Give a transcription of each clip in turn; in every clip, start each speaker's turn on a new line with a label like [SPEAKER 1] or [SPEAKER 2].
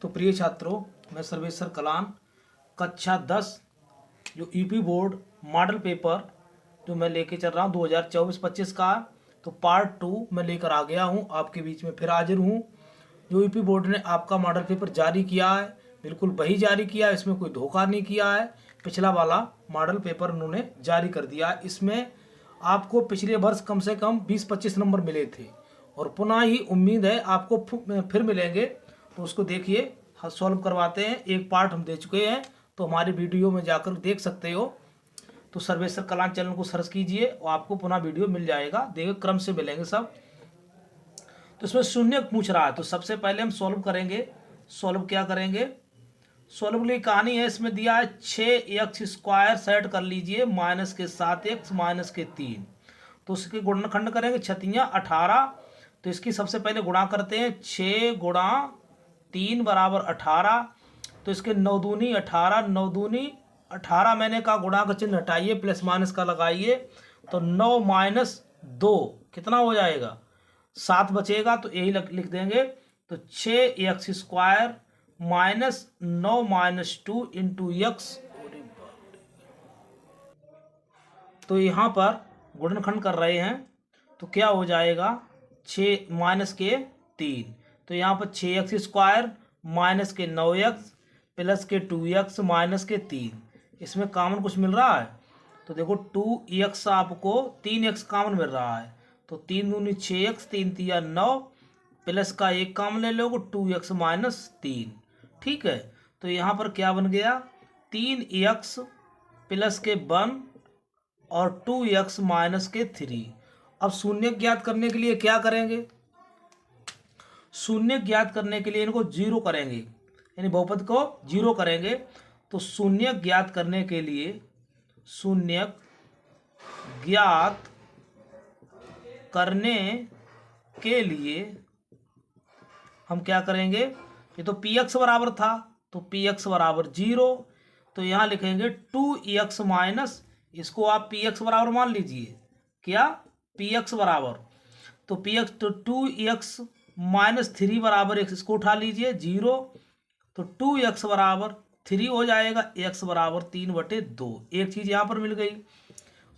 [SPEAKER 1] तो प्रिय छात्रों, मैं सर्वेश्वर कलान कक्षा 10 जो यूपी बोर्ड मॉडल पेपर जो मैं लेके चल रहा हूँ 2024-25 का, तो पार्ट 2 मैं लेकर आ गया हूँ। आपके बीच में फिर हाजिर हूँ। जो यूपी बोर्ड ने आपका मॉडल पेपर जारी किया है, बिल्कुल वही जारी किया है, इसमें कोई धोखा नहीं किया है। पिछला वाला मॉडल पेपर उन्होंने जारी कर दिया है। इसमें आपको पिछले वर्ष कम से कम 20-25 नंबर मिले थे और पुनः ही उम्मीद है आपको फिर मिलेंगे। तो उसको देखिए, सॉल्व करवाते हैं। एक पार्ट हम दे चुके हैं, तो हमारी वीडियो में जाकर देख सकते हो। तो सर्वेश्वर कलान चैनल को सर्च कीजिए और आपको पुनः वीडियो मिल जाएगा। देखिए क्रम से मिलेंगे सब। तो इसमें शून्य पूछ रहा है, तो सबसे पहले हम सॉल्व करेंगे। सॉल्व क्या करेंगे? सॉल्व के लिए कहानी है, इसमें दिया है 6x² सेट कर लीजिए माइनस के 7x माइनस के 3। तो उसके गुणनखंड करेंगे, छतियाँ 18। तो इसकी सबसे पहले गुणा करते हैं, 6 गुणा 3 बराबर 18। तो इसके 9 दूनी 18, 9 दूनी 18 मैंने कहा, गुणा का चिन्ह हटाइए, प्लस माइनस का लगाइए। तो 9 माइनस 2 कितना हो जाएगा? 7 बचेगा, तो यही लिख देंगे। तो 6x² minus 9 minus 2 into x। तो यहाँ पर गुणनखंड कर रहे हैं, तो क्या हो जाएगा? 6 माइनस के 3। तो यहाँ पर 6x² माइनस के 9x प्लस के 2x माइनस के 3। इसमें कॉमन कुछ मिल रहा है? तो देखो 2x आपको 3x कॉमन मिल रहा है। तो 3 दूनी 6x, 3 तिया 9, प्लस का 1 कॉमन ले लोगे, 2x माइनस 3। ठीक है, तो यहाँ पर क्या बन गया? 3x प्लस के 1 और 2x माइनस के 3। अब शून्य ज्ञात करने के लिए क्या करेंगे? शून्य ज्ञात करने के लिए इनको जीरो करेंगे, यानी बहुपद को जीरो करेंगे। तो शून्य ज्ञात करने के लिए, शून्य ज्ञात करने के लिए हम क्या करेंगे? ये तो px बराबर था, तो px बराबर 0। तो यहाँ लिखेंगे 2x माइनस, इसको आप px बराबर मान लीजिए। क्या? px बराबर, तो px तो 2x माइनस 3 बराबर x, इसको उठा लीजिए 0। तो 2x बराबर 3 हो जाएगा, x बराबर 3/2। एक चीज़ यहाँ पर मिल गई।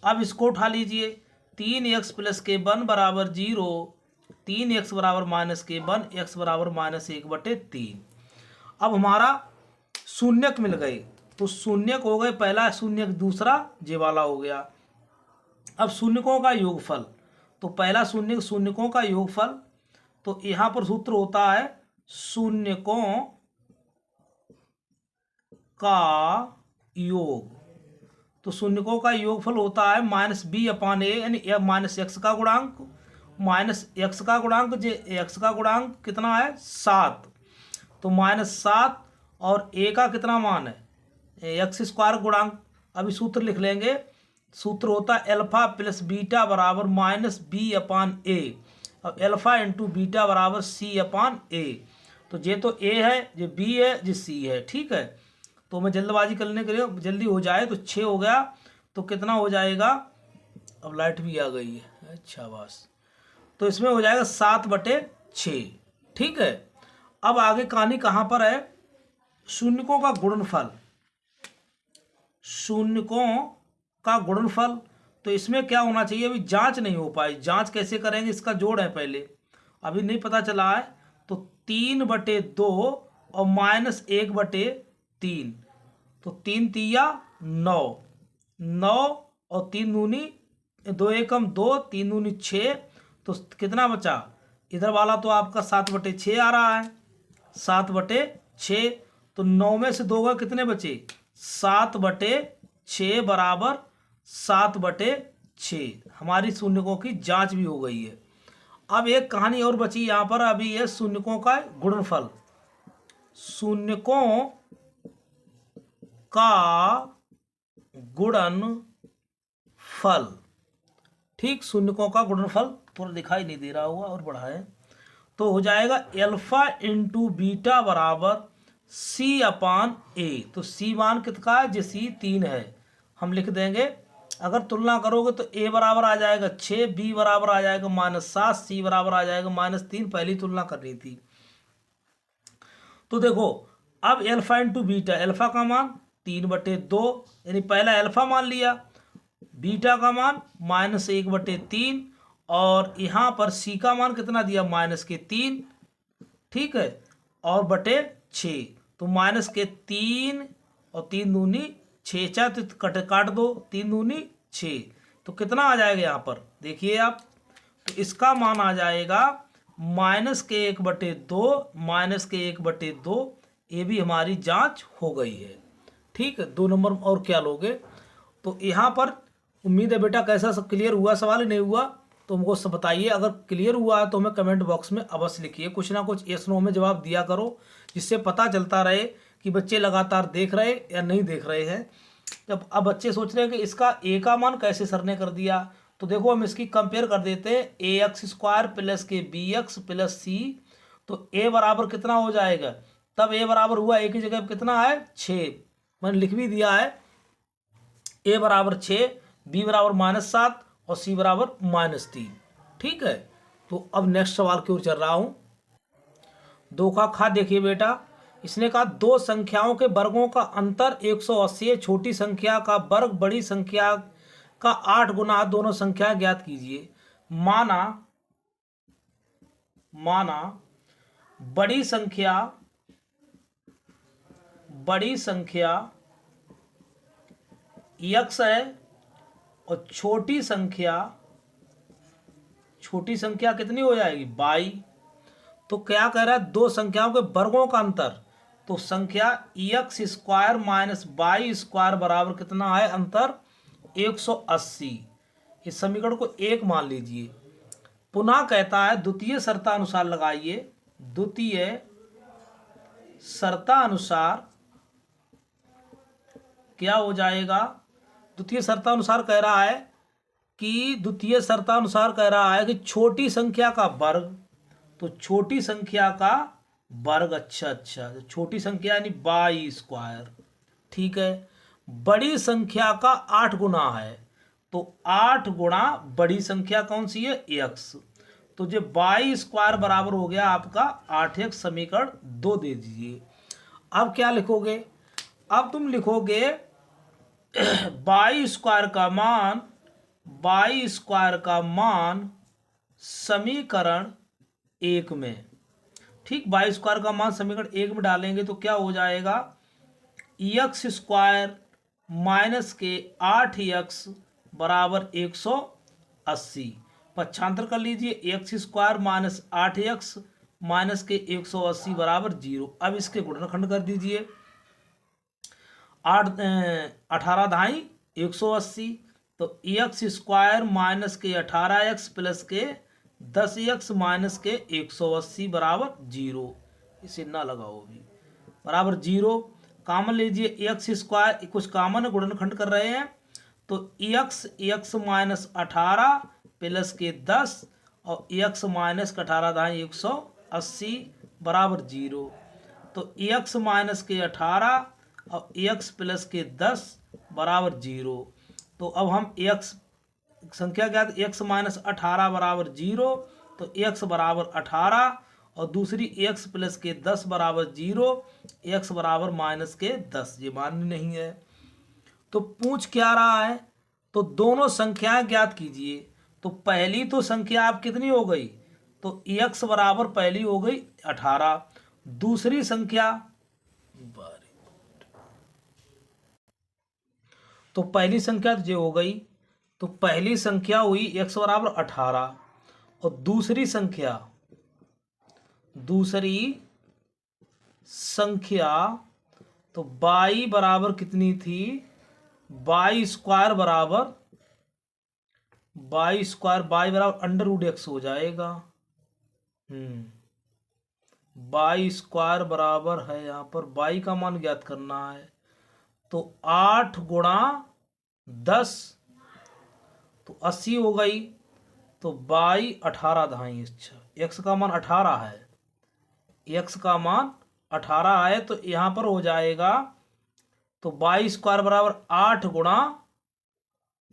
[SPEAKER 1] अब इसको उठा लीजिए, 3x प्लस के 1 बराबर 0, 3x बराबर माइनस के 1, x बराबर माइनस 1/3। अब हमारा शून्यक मिल गए, तो शून्यक हो गए, पहला शून्यक, दूसरा जे वाला हो गया। अब शून्यकों का योगफल, तो पहला शून्यक शून्यकों का योगफल, तो यहाँ पर सूत्र होता है शून्यकों का योग। तो शून्यकों का योगफल होता है -b/a, यानी माइनस एक्स का गुणांक माइनस एक्स का गुणांक, जो एक्स का गुणांक कितना है? 7। तो -7 और a का कितना मान है? x² गुणांक। अभी सूत्र लिख लेंगे। सूत्र होता है अल्फा प्लस बीटा बराबर -b/a, और अल्फा इंटू बीटा बराबर c/a। तो ये तो a है, ये b है, ये c है। ठीक है, तो मैं जल्दबाजी करने के लिए, जल्दी हो जाए, तो 6 हो गया। तो कितना हो जाएगा? अब लाइट भी आ गई है, अच्छा बस। तो इसमें हो जाएगा 7/6। ठीक है, अब आगे कहानी कहाँ पर है? शून्यकों का गुणनफल। शून्यकों का गुणनफल, तो इसमें क्या होना चाहिए? अभी जांच नहीं हो पाई। जांच कैसे करेंगे? इसका जोड़ है पहले, अभी नहीं पता चला है। तो 3/2 और -1/3। तो 3 तिया 9, 9 और 3 दूनी 2 एकम 2, 3 दूनी 6। तो कितना बचा? इधर वाला तो आपका 7/6 आ रहा है, 7/6। तो 9 में से 2 का कितने बचे? 7/6 बराबर 7/6। हमारी शून्यकों की जांच भी हो गई है। अब एक कहानी और बची यहाँ पर, अभी है शून्यकों का गुणनफल। शून्यकों का गुणनफल, ठीक, शून्यकों का गुणनफल पूरा दिखाई नहीं दे रहा होगा और बड़ा है। तो हो जाएगा अल्फा इंटू बीटा बराबर c/a। तो c मान कितना है? जो c 3 है, हम लिख देंगे। अगर तुलना करोगे तो a बराबर आ जाएगा 6, b बराबर आ जाएगा -7, c बराबर आ जाएगा -3। पहली तुलना करनी थी। तो देखो अब एल्फा इंटू बीटा, एल्फा का मान 3/2, यानी पहला एल्फा मान लिया, बीटा का मान -1/3, और यहाँ पर सी का मान कितना दिया, -3, ठीक है, और बटे 6, तो -3 और 3 दूनी 6, चार तो काट दो, 3 दूनी 6, तो कितना आ जाएगा यहाँ पर देखिए आप, तो इसका मान आ जाएगा -1/2, -1/2। ये भी हमारी जांच हो गई है, ठीक है। 2 नंबर और क्या लोगे, तो यहाँ पर उम्मीद है बेटा कैसा सब क्लियर हुआ, सवाल नहीं हुआ तो हमको सब बताइए। अगर क्लियर हुआ है तो हमें कमेंट बॉक्स में अवश्य लिखिए, कुछ ना कुछ यस नो में जवाब दिया करो, जिससे पता चलता रहे कि बच्चे लगातार देख रहे या नहीं देख रहे हैं। जब अब बच्चे सोच रहे हैं कि इसका ए का मान कैसे सर ने कर दिया, तो देखो हम इसकी कंपेयर कर देते हैं, ax² प्लस के bx प्लस सी, तो ए बराबर कितना हो जाएगा, तब ए बराबर हुआ ए की जगह कितना है 6, मैंने लिख भी दिया है, ए बराबर 6, बी बराबर -7 और सी बराबर -3, ठीक है। तो अब नेक्स्ट सवाल की ओर चल रहा हूँ। 2 का खा देखिए बेटा, इसने कहा दो संख्याओं के वर्गों का अंतर 180 है, छोटी संख्या का वर्ग बड़ी संख्या का 8 गुना, दोनों संख्या ज्ञात कीजिए। माना बड़ी संख्या x है और छोटी संख्या कितनी हो जाएगी y। तो क्या कह रहा है, दो संख्याओं के वर्गों का अंतर, तो संख्या x² माइनस y² बराबर कितना है अंतर 180। इस समीकरण को 1 मान लीजिए। पुनः कहता है द्वितीय शर्तानुसार लगाइए, द्वितीय शर्तानुसार क्या हो जाएगा, द्वितीय शर्तानुसार कह रहा है कि छोटी संख्या का वर्ग, तो छोटी संख्या का वर्ग, अच्छा तो छोटी संख्या यानी y², ठीक है। बड़ी संख्या का 8 गुना है, तो 8 गुणा बड़ी संख्या कौन सी है x, तो जो y² बराबर हो गया आपका 8x, समीकरण 2 दे दीजिए। अब क्या लिखोगे, अब तुम लिखोगे y² का मान समीकरण 1 में, ठीक, y² का मान समीकरण 1 में डालेंगे तो क्या हो जाएगा, x² माइनस के 8x बराबर 180, पक्षांतर कर लीजिए, x² माइनस 8x माइनस के 180 बराबर 0। अब इसके गुणनखंड कर दीजिए, 18 दाई 180, तो x² माइनस के 18x प्लस के 10x माइनस के 180 बराबर 0, इसे ना लगाओ भी, बराबर 0। कॉमन लीजिए, x² कुछ कॉमन गुणनखंड कर रहे हैं, तो x माइनस 18 प्लस के 10 और x माइनस के 18 दाई 180 बराबर 0, तो x माइनस के 18 और x प्लस के 10 बराबर 0। तो अब हम x संख्या क्या, x माइनस 18 बराबर 0, तो x बराबर 18 और दूसरी x प्लस के 10 बराबर 0, x बराबर माइनस के 10, ये मान्य नहीं है। तो पूछ क्या रहा है, तो दोनों संख्याएं ज्ञात कीजिए। तो पहली तो संख्या आप कितनी हो गई, तो x बराबर पहली हो गई 18, दूसरी संख्या, तो पहली संख्या जो हो गई, तो पहली संख्या हुई x बराबर 18 और दूसरी संख्या तो y बराबर कितनी थी, y² बराबर √x हो जाएगा। y² बराबर है, यहाँ पर y का मान ज्ञात करना है, तो 8 गुणा 10 तो 80 हो गई, तो y 18 दाई, अच्छा x का मान 18 है, x का मान 18 है, तो यहाँ पर हो जाएगा, तो y² बराबर 8 गुणा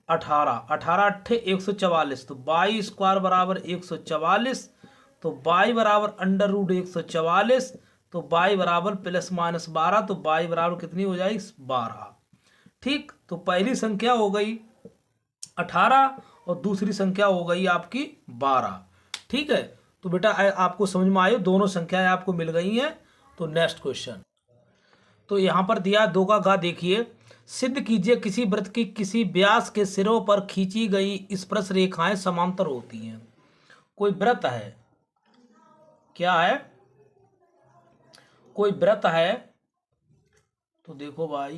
[SPEAKER 1] 18, 18 8 144, तो y² बराबर 144, तो y बराबर √144, तो y बराबर प्लस माइनस 12, तो y बराबर कितनी हो जाएगी 12। ठीक, तो पहली संख्या हो गई 18 और दूसरी संख्या हो गई आपकी 12। ठीक है, तो बेटा आपको समझ में आयो, दोनों संख्याएं आपको मिल गई हैं। तो नेक्स्ट क्वेश्चन, तो यहाँ पर दिया 2 का घ, देखिए सिद्ध कीजिए किसी वृत्त की किसी व्यास के सिरों पर खींची गई स्पर्श रेखाएं समांतर होती हैं। कोई व्रत है, क्या है, कोई व्रत है, तो देखो भाई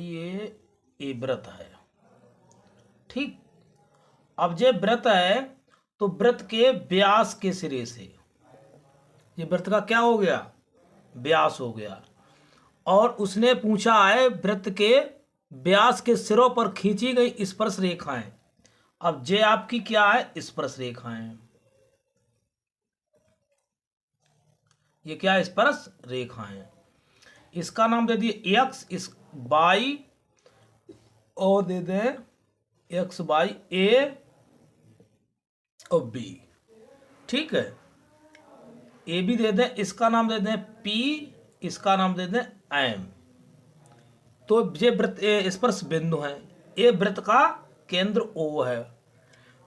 [SPEAKER 1] ये व्रत है। ठीक, अब ये व्रत है, तो व्रत के व्यास के सिरे से, ये व्रत का क्या हो गया, व्यास हो गया। और उसने पूछा है वृत्त के व्यास के सिरों पर खींची गई स्पर्श रेखाएं। अब जे आपकी क्या है, स्पर्श रेखाएं, ये क्या है, स्पर्श रेखाएं। इसका नाम दे दिए एक्स, इस वाई, और दे दें एक्स वाई ए और बी। ठीक है, ए बी दे दें, इसका नाम दे दें पी, इसका नाम दे दें एम। तो ये वृत्त स्पर्श बिंदु है, ये वृत्त का केंद्र ओ है।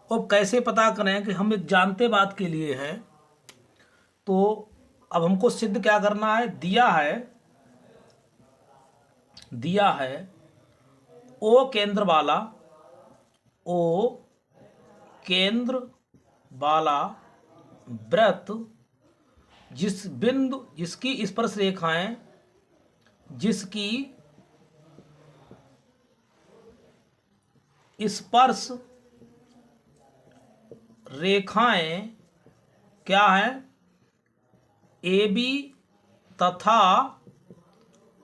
[SPEAKER 1] अब कैसे पता करें कि हम एक जानते बात के लिए हैं, तो अब हमको सिद्ध क्या करना है, दिया है ओ केंद्र वाला वृत्त जिस बिंदु, जिसकी स्पर्श रेखाएं, जिसकी स्पर्श रेखाएं क्या है, ए बी तथा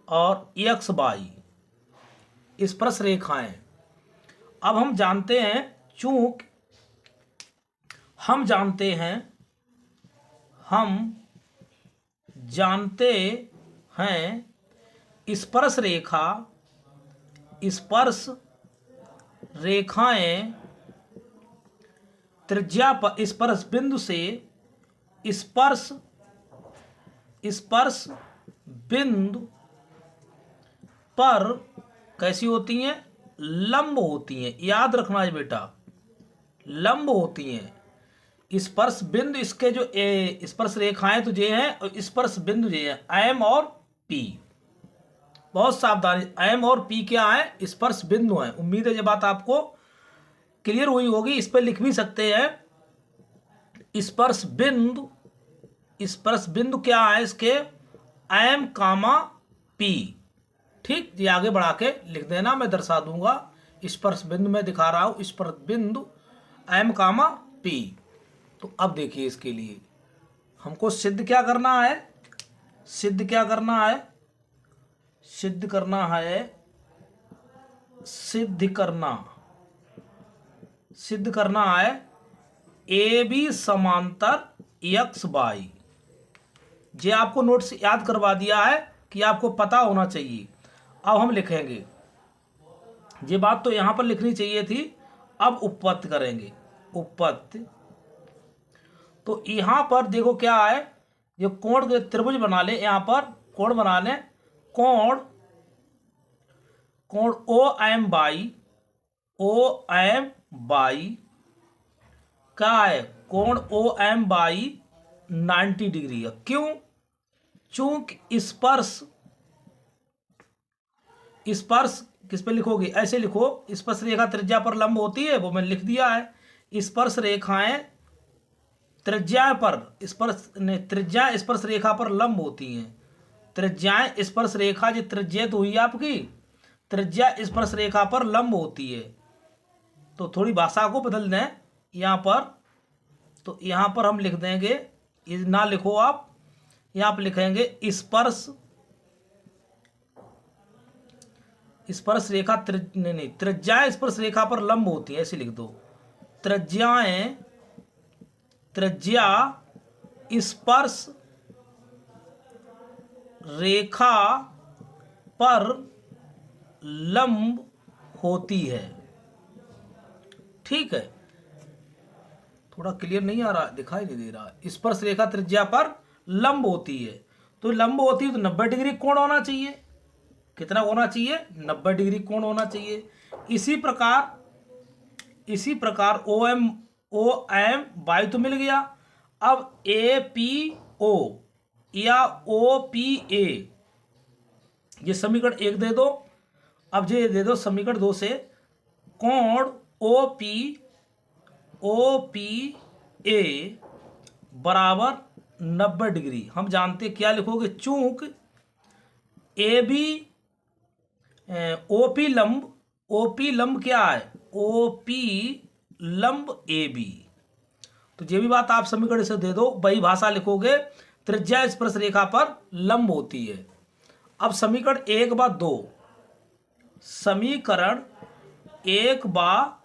[SPEAKER 1] और एक्स वाई स्पर्श रेखाएं। अब हम जानते हैं, चूंकि हम जानते हैं स्पर्श रेखाएं त्रिज्या पर स्पर्श बिंदु से स्पर्श बिंदु पर कैसी होती हैं, लंब होती हैं। याद रखना है बेटा, लंब होती हैं। स्पर्श बिंदु, इसके जो स्पर्श रेखाएं तो ये हैं, और स्पर्श बिंदु ये हैं एम और पी। बहुत सावधानी, एम और पी क्या है, स्पर्श बिंदु हैं। उम्मीद है ये बात आपको क्लियर हुई होगी। इस पर लिख भी सकते हैं स्पर्श बिंदु क्या है इसके, एम कामा पी। ठीक, ये आगे बढ़ा के लिख देना, मैं दर्शा दूंगा। स्पर्श बिंदु में दिखा रहा हूं, स्पर्श बिंदु एम कामा पी। तो अब देखिए, इसके लिए हमको सिद्ध करना है ए बी समांतर एक्स वाई। जे आपको नोट से याद करवा दिया है कि आपको पता होना चाहिए। अब हम लिखेंगे, ये बात तो यहां पर लिखनी चाहिए थी। अब उपपत्ति करेंगे, उपपत्ति। तो यहां पर देखो क्या है, ये कोण के त्रिभुज बना ले, यहां पर कोण बना ले, कोण ओ एम बाई क्या है, कोण ओ एम बाई 90 डिग्री है। क्यों, चूंकि स्पर्श किस पे लिखोगे, ऐसे लिखो, स्पर्श रेखा त्रिज्या पर लंब होती है, वो मैंने लिख दिया है। स्पर्श रेखाएं त्रिज्या स्पर्श रेखा पर लंब होती हैं। त्रिज्याएं स्पर्श रेखा, जो त्रिज्या तो हुई आपकी, त्रिज्या स्पर्श रेखा पर लंब होती है। तो थोड़ी भाषा को बदल दें यहाँ पर, तो यहाँ पर हम लिख देंगे, ये ना लिखो आप, यहाँ पर लिखेंगे स्पर्श रेखा त्रिज्याएं स्पर्श रेखा पर लंब होती है, ऐसे लिख दो। त्रिज्या स्पर्श रेखा पर लंब होती है। ठीक है, थोड़ा क्लियर नहीं आ रहा, दिखाई नहीं दे रहा। स्पर्श रेखा त्रिज्या पर लंब होती है, तो लंब होती है तो 90 डिग्री कोण होना चाहिए। कितना होना चाहिए? 90 डिग्री कोण होना चाहिए। इसी प्रकार ओ एम बाई तो मिल गया। अब ए पी ओ या ओ पी ए, ये समीकरण 1 दे दो। अब ये दे दो समीकरण 2 से कोण ओ पी ए बराबर 90 डिग्री। हम जानते क्या लिखोगे, चूंकि ए बी ओपी लंब क्या है? ओपी लंब ए बी। तो ये भी बात आप समीकरण से दे दो, वही भाषा लिखोगे। त्रिज्या स्पर्श रेखा पर लंब होती है। अब समीकरण 1 बा 2, समीकरण 1 बा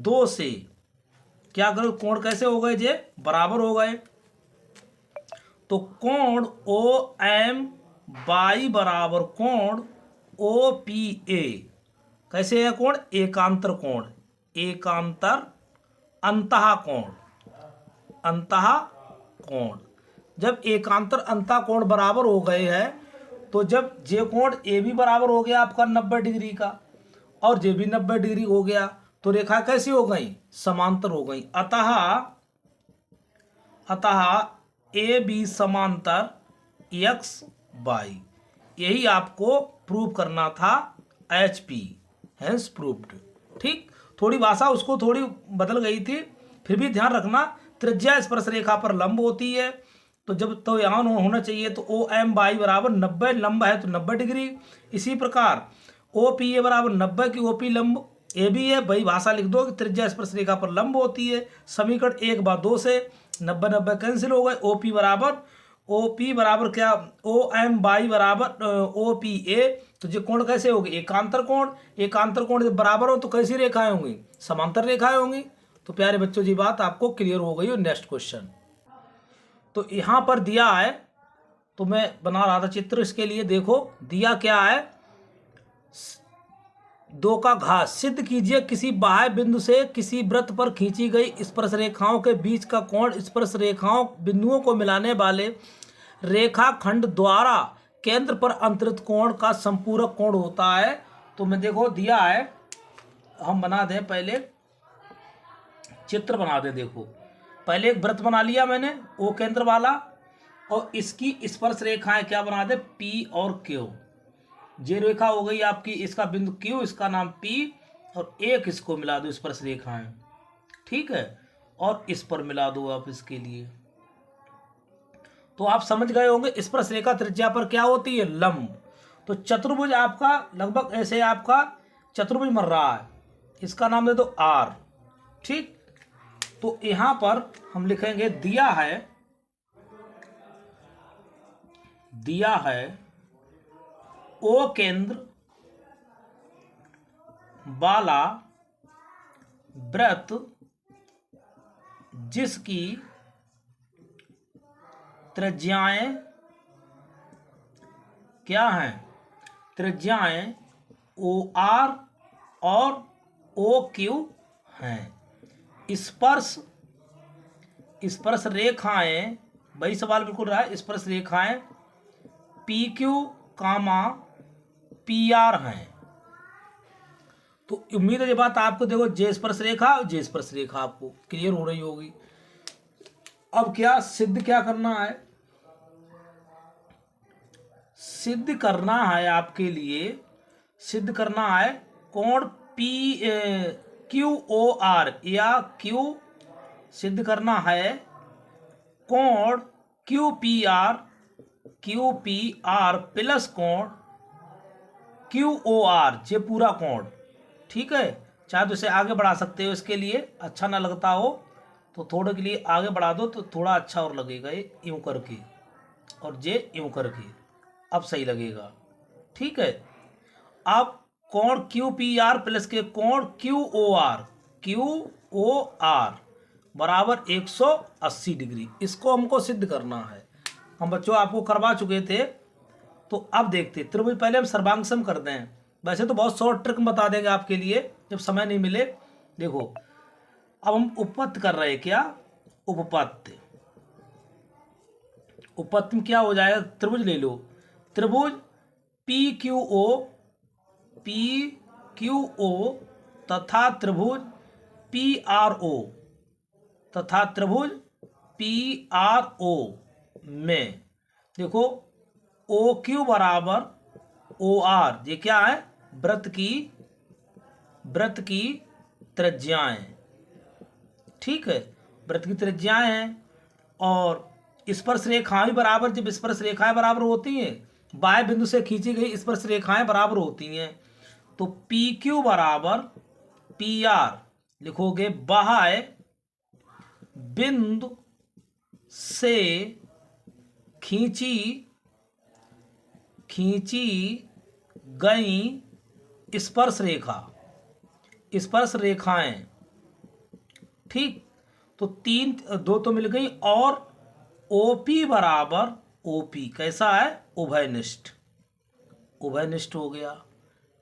[SPEAKER 1] 2 से क्या करो, कोण कैसे हो गए? जे बराबर हो गए। तो कोण ओ एम बाई बराबर कोण ओ पी ए कैसे है? कोण एकांतर कोण, एकांतर अंतः कोण। जब एकांतर अंतः कोण बराबर हो गए हैं, तो जब जे कोण ए भी बराबर हो गया आपका 90 डिग्री का, और जे भी 90 डिग्री हो गया, तो रेखा कैसी हो गई? समांतर हो गई। अतः ए बी समांतर एक्स वाई, यही आपको प्रूव करना था। H P hence proved. ठीक, थोड़ी भाषा उसको थोड़ी बदल गई थी, फिर भी ध्यान रखना त्रिज्या स्पर्श रेखा पर लंब होती है। तो जब तो यहाँ होना चाहिए तो ओ एम बाई बराबर 90, लंब है तो 90 डिग्री। इसी प्रकार ओ पी ए बराबर 90 की ओ पी लंब ए भी है, वही भाषा लिख दो कि त्रिज्या स्पर्श रेखा पर लंब होती है। समीकरण 1 बा 2 से 90 कैंसिल हो गए। ओ पी बराबर क्या? ओ एम बाई बराबर ओ पी ए। तो जो कोण कैसे होगी? एकांतर कोण। एकांतर कोण जब बराबर हो तो कैसी रेखाएं होंगी? समांतर रेखाएं होंगी। तो प्यारे बच्चों जी बात आपको क्लियर हो गई हो। नेक्स्ट क्वेश्चन तो यहाँ पर दिया है, तो मैं बना रहा था चित्र इसके लिए। देखो दिया क्या है, 2 का घात। सिद्ध कीजिए किसी बाह्य बिंदु से किसी वृत्त पर खींची गई स्पर्श रेखाओं के बीच का कोण स्पर्श रेखाओं बिंदुओं को मिलाने वाले रेखाखंड द्वारा केंद्र पर अंतरित कोण का संपूरक कोण होता है। तो मैं देखो दिया है, हम बना दें, पहले चित्र बना दें। देखो पहले एक वृत्त बना लिया मैंने ओ केंद्र वाला, और इसकी स्पर्श रेखाएं क्या बना दे? पी और क्यू। ये रेखा हो गई आपकी, इसका बिंदु क्यू, इसका नाम पी, और एक इसको मिला दो स्पर्श रेखाएं। ठीक है, और इस पर मिला दो आप इसके लिए। तो आप समझ गए होंगे स्पर्श रेखा त्रिज्या पर क्या होती है? लंब। तो चतुर्भुज आपका लगभग ऐसे आपका चतुर्भुज मर रहा है, इसका नाम दे दो आर। ठीक, तो यहां पर हम लिखेंगे दिया है ओ केंद्र वाला वृत्त जिसकी त्रिज्याएं क्या हैं? त्रिज्याएं ओ आर और ओ क्यू हैं। स्पर्श रेखाएं, वही सवाल बिल्कुल रहा है, स्पर्श रेखाएं पी क्यू कामा पी आर हैं। तो उम्मीद है ये बात आपको, देखो जे स्पर्श रेखा आपको क्लियर हो रही होगी। अब क्या सिद्ध क्या करना है? सिद्ध करना है आपके लिए, सिद्ध करना है कोण पी क्यू ओ आर, या क्यू सिद्ध करना है कोण क्यू पी आर प्लस कोण क्यू ओ आर, ये पूरा कोण। ठीक है, चाहे तो इसे आगे बढ़ा सकते हो, इसके लिए अच्छा ना लगता हो तो थोड़े के लिए आगे बढ़ा दो तो थोड़ा अच्छा और लगेगा। ये यूं करके और ये यूं करके, अब सही लगेगा। ठीक है, अब कोण क्यू पी आर प्लस के कोण क्यू ओ आर बराबर 180 डिग्री, इसको हमको सिद्ध करना है। हम बच्चों आपको करवा चुके थे, तो अब देखते त्रिभुज। पहले हम सर्वांगसम करते हैं, वैसे तो बहुत शॉर्ट ट्रिक बता देंगे आपके लिए जब समय नहीं मिले। देखो अब हम उपपत्ति कर रहे हैं। क्या उपपत्ति? उपपत्ति में क्या हो जाएगा, त्रिभुज ले लो, त्रिभुज पी क्यू ओ तथा त्रिभुज PRO तथा त्रिभुज PRO में देखो OQ बराबर OR, ये क्या है, वृत्त की त्रिज्याएं, ठीक है, वृत्त की त्रिज्याएं हैं। और स्पर्श रेखाएं बराबर, जब स्पर्श रेखाएं बराबर होती हैं, बाह्य बिंदु से खींची गई स्पर्श रेखाएं बराबर होती हैं, तो PQ बराबर PR लिखोगे, बाह्य बिंदु से खींची गई स्पर्श रेखाएं, ठीक, तो दो तो मिल गई, और OP बराबर OP कैसा है, उभयनिष्ठ हो गया,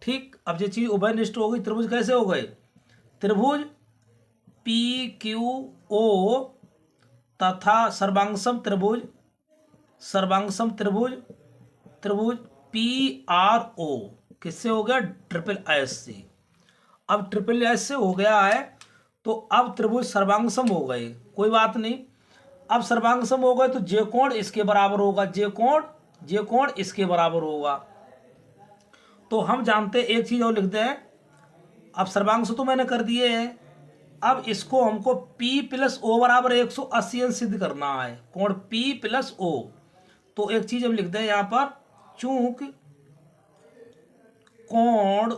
[SPEAKER 1] ठीक। अब ये चीज उभयनिष्ठ हो गई, त्रिभुज कैसे हो गए, त्रिभुज PQO तथा सर्वांगसम त्रिभुज PRO किससे हो गया, SSS से। अब SSS से हो गया है, तो अब त्रिभुज सर्वांगसम हो गए, कोई बात नहीं। अब सर्वांगसम हो गए तो जे कोण इसके बराबर होगा, जे कोण इसके बराबर होगा। तो हम जानते हैं, एक चीज और लिखते हैं, अब सर्वांगसम तो मैंने कर दिए हैं, अब इसको हमको P + O बराबर 180 अंश सिद्ध करना है, कोण P + O। तो एक चीज हम लिखते हैं यहाँ पर, चूंकि कोण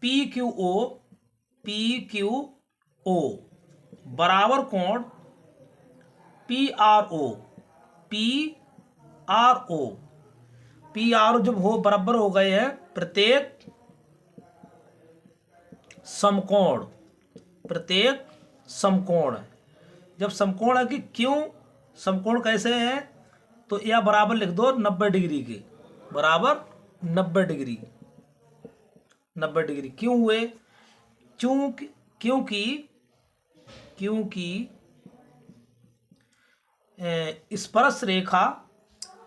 [SPEAKER 1] PQO बराबर कोण PRO जब हो बराबर हो गए हैं, प्रत्येक समकोण जब समकोण है कि क्यों, समकोण कैसे है, तो यह बराबर लिख दो 90 डिग्री के, बराबर 90 डिग्री क्यों हुए, क्योंकि स्पर्श रेखा,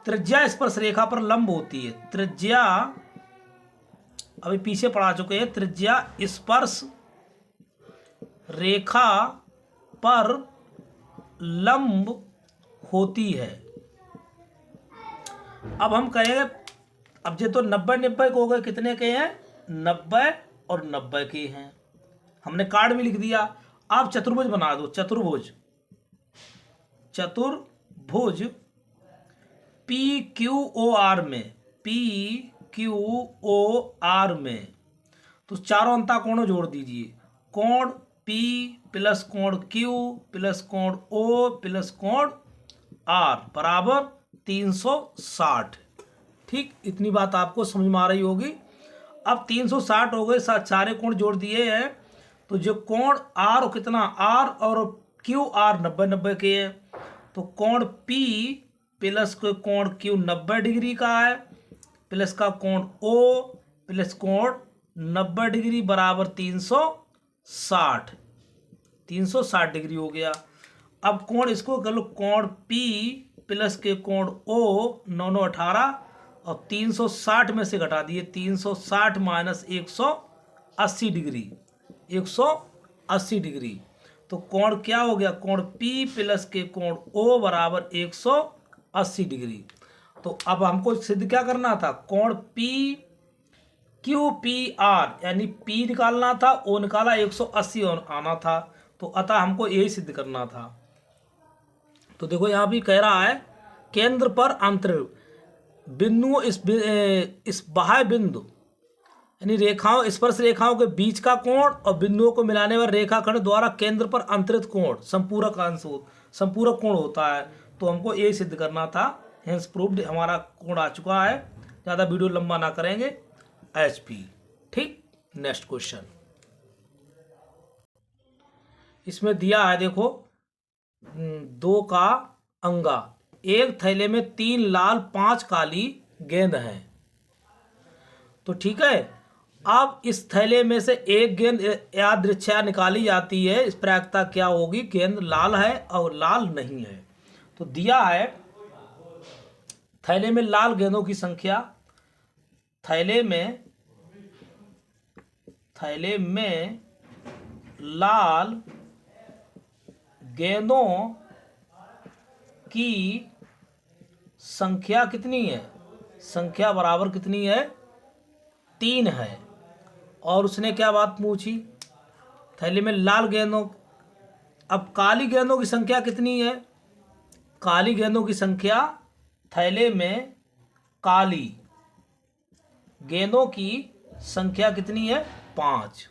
[SPEAKER 1] त्रिज्या स्पर्श रेखा पर लंब होती है, त्रिज्या अभी पीछे पढ़ा चुके हैं, त्रिज्या स्पर्श रेखा पर लंब होती है। अब हम कहेंगे, अब ये तो 90 हो गए, कितने के हैं, 90 और 90 के हैं, हमने कार्ड में लिख दिया। आप चतुर्भुज बना दो, चतुर्भुज PQOR में, तो चारों अंतःकोणों जोड़ दीजिए, कोण P + कोण Q + कोण O + कोण R बराबर 360, ठीक। इतनी बात आपको समझ में आ रही होगी। अब 360 हो गए, सारे कोण जोड़ दिए हैं, तो जो कोण R कितना, R और QR 90 के हैं, तो कोण P + कोण Q 90 डिग्री का है, प्लस का कोण O + कोण 90 डिग्री बराबर 360 डिग्री हो गया। अब कोण इसको कर लो, कोण P + के कोण O 9 9 18, और 360 में से घटा दिए, 360 - 180 डिग्री, 180 डिग्री, तो कोण क्या हो गया, कोण P + के कोण O बराबर 180 डिग्री। तो अब हमको सिद्ध क्या करना था, कोण PQPR यानी P निकालना था, O निकाला, 180 आना था, तो अतः हमको यही सिद्ध करना था। तो देखो यहाँ भी कह रहा है, केंद्र पर अंतर बिंदुओं, इस बाह्य बिंदु यानी रेखाओं, स्पर्श रेखाओं के बीच का कोण और बिंदुओं को मिलाने वाले रेखाखंड द्वारा केंद्र पर अंतरित कोण संपूरक कोण होता है। तो हमको ये सिद्ध करना था, हेंस प्रूव्ड, हमारा कोण आ चुका है। ज़्यादा वीडियो लंबा ना करेंगे, HP, ठीक। नेक्स्ट क्वेश्चन इसमें दिया है, देखो 2 का अंगा, एक थैले में 3 लाल 5 काली गेंद हैं, तो ठीक है। अब इस थैले में से एक गेंद यादृच्छा निकाली जाती है, इस प्रायिकता क्या होगी, गेंद लाल है और लाल नहीं है। तो दिया है थैले में लाल गेंदों की संख्या, थैले में लाल गेंदों की संख्या कितनी है? संख्या बराबर कितनी है? 3 है। और उसने क्या बात पूछी? थैले में लाल गेंदों, अब काली गेंदों की संख्या कितनी है? काली गेंदों की संख्या, थैले में काली गेंदों की संख्या कितनी है? 5।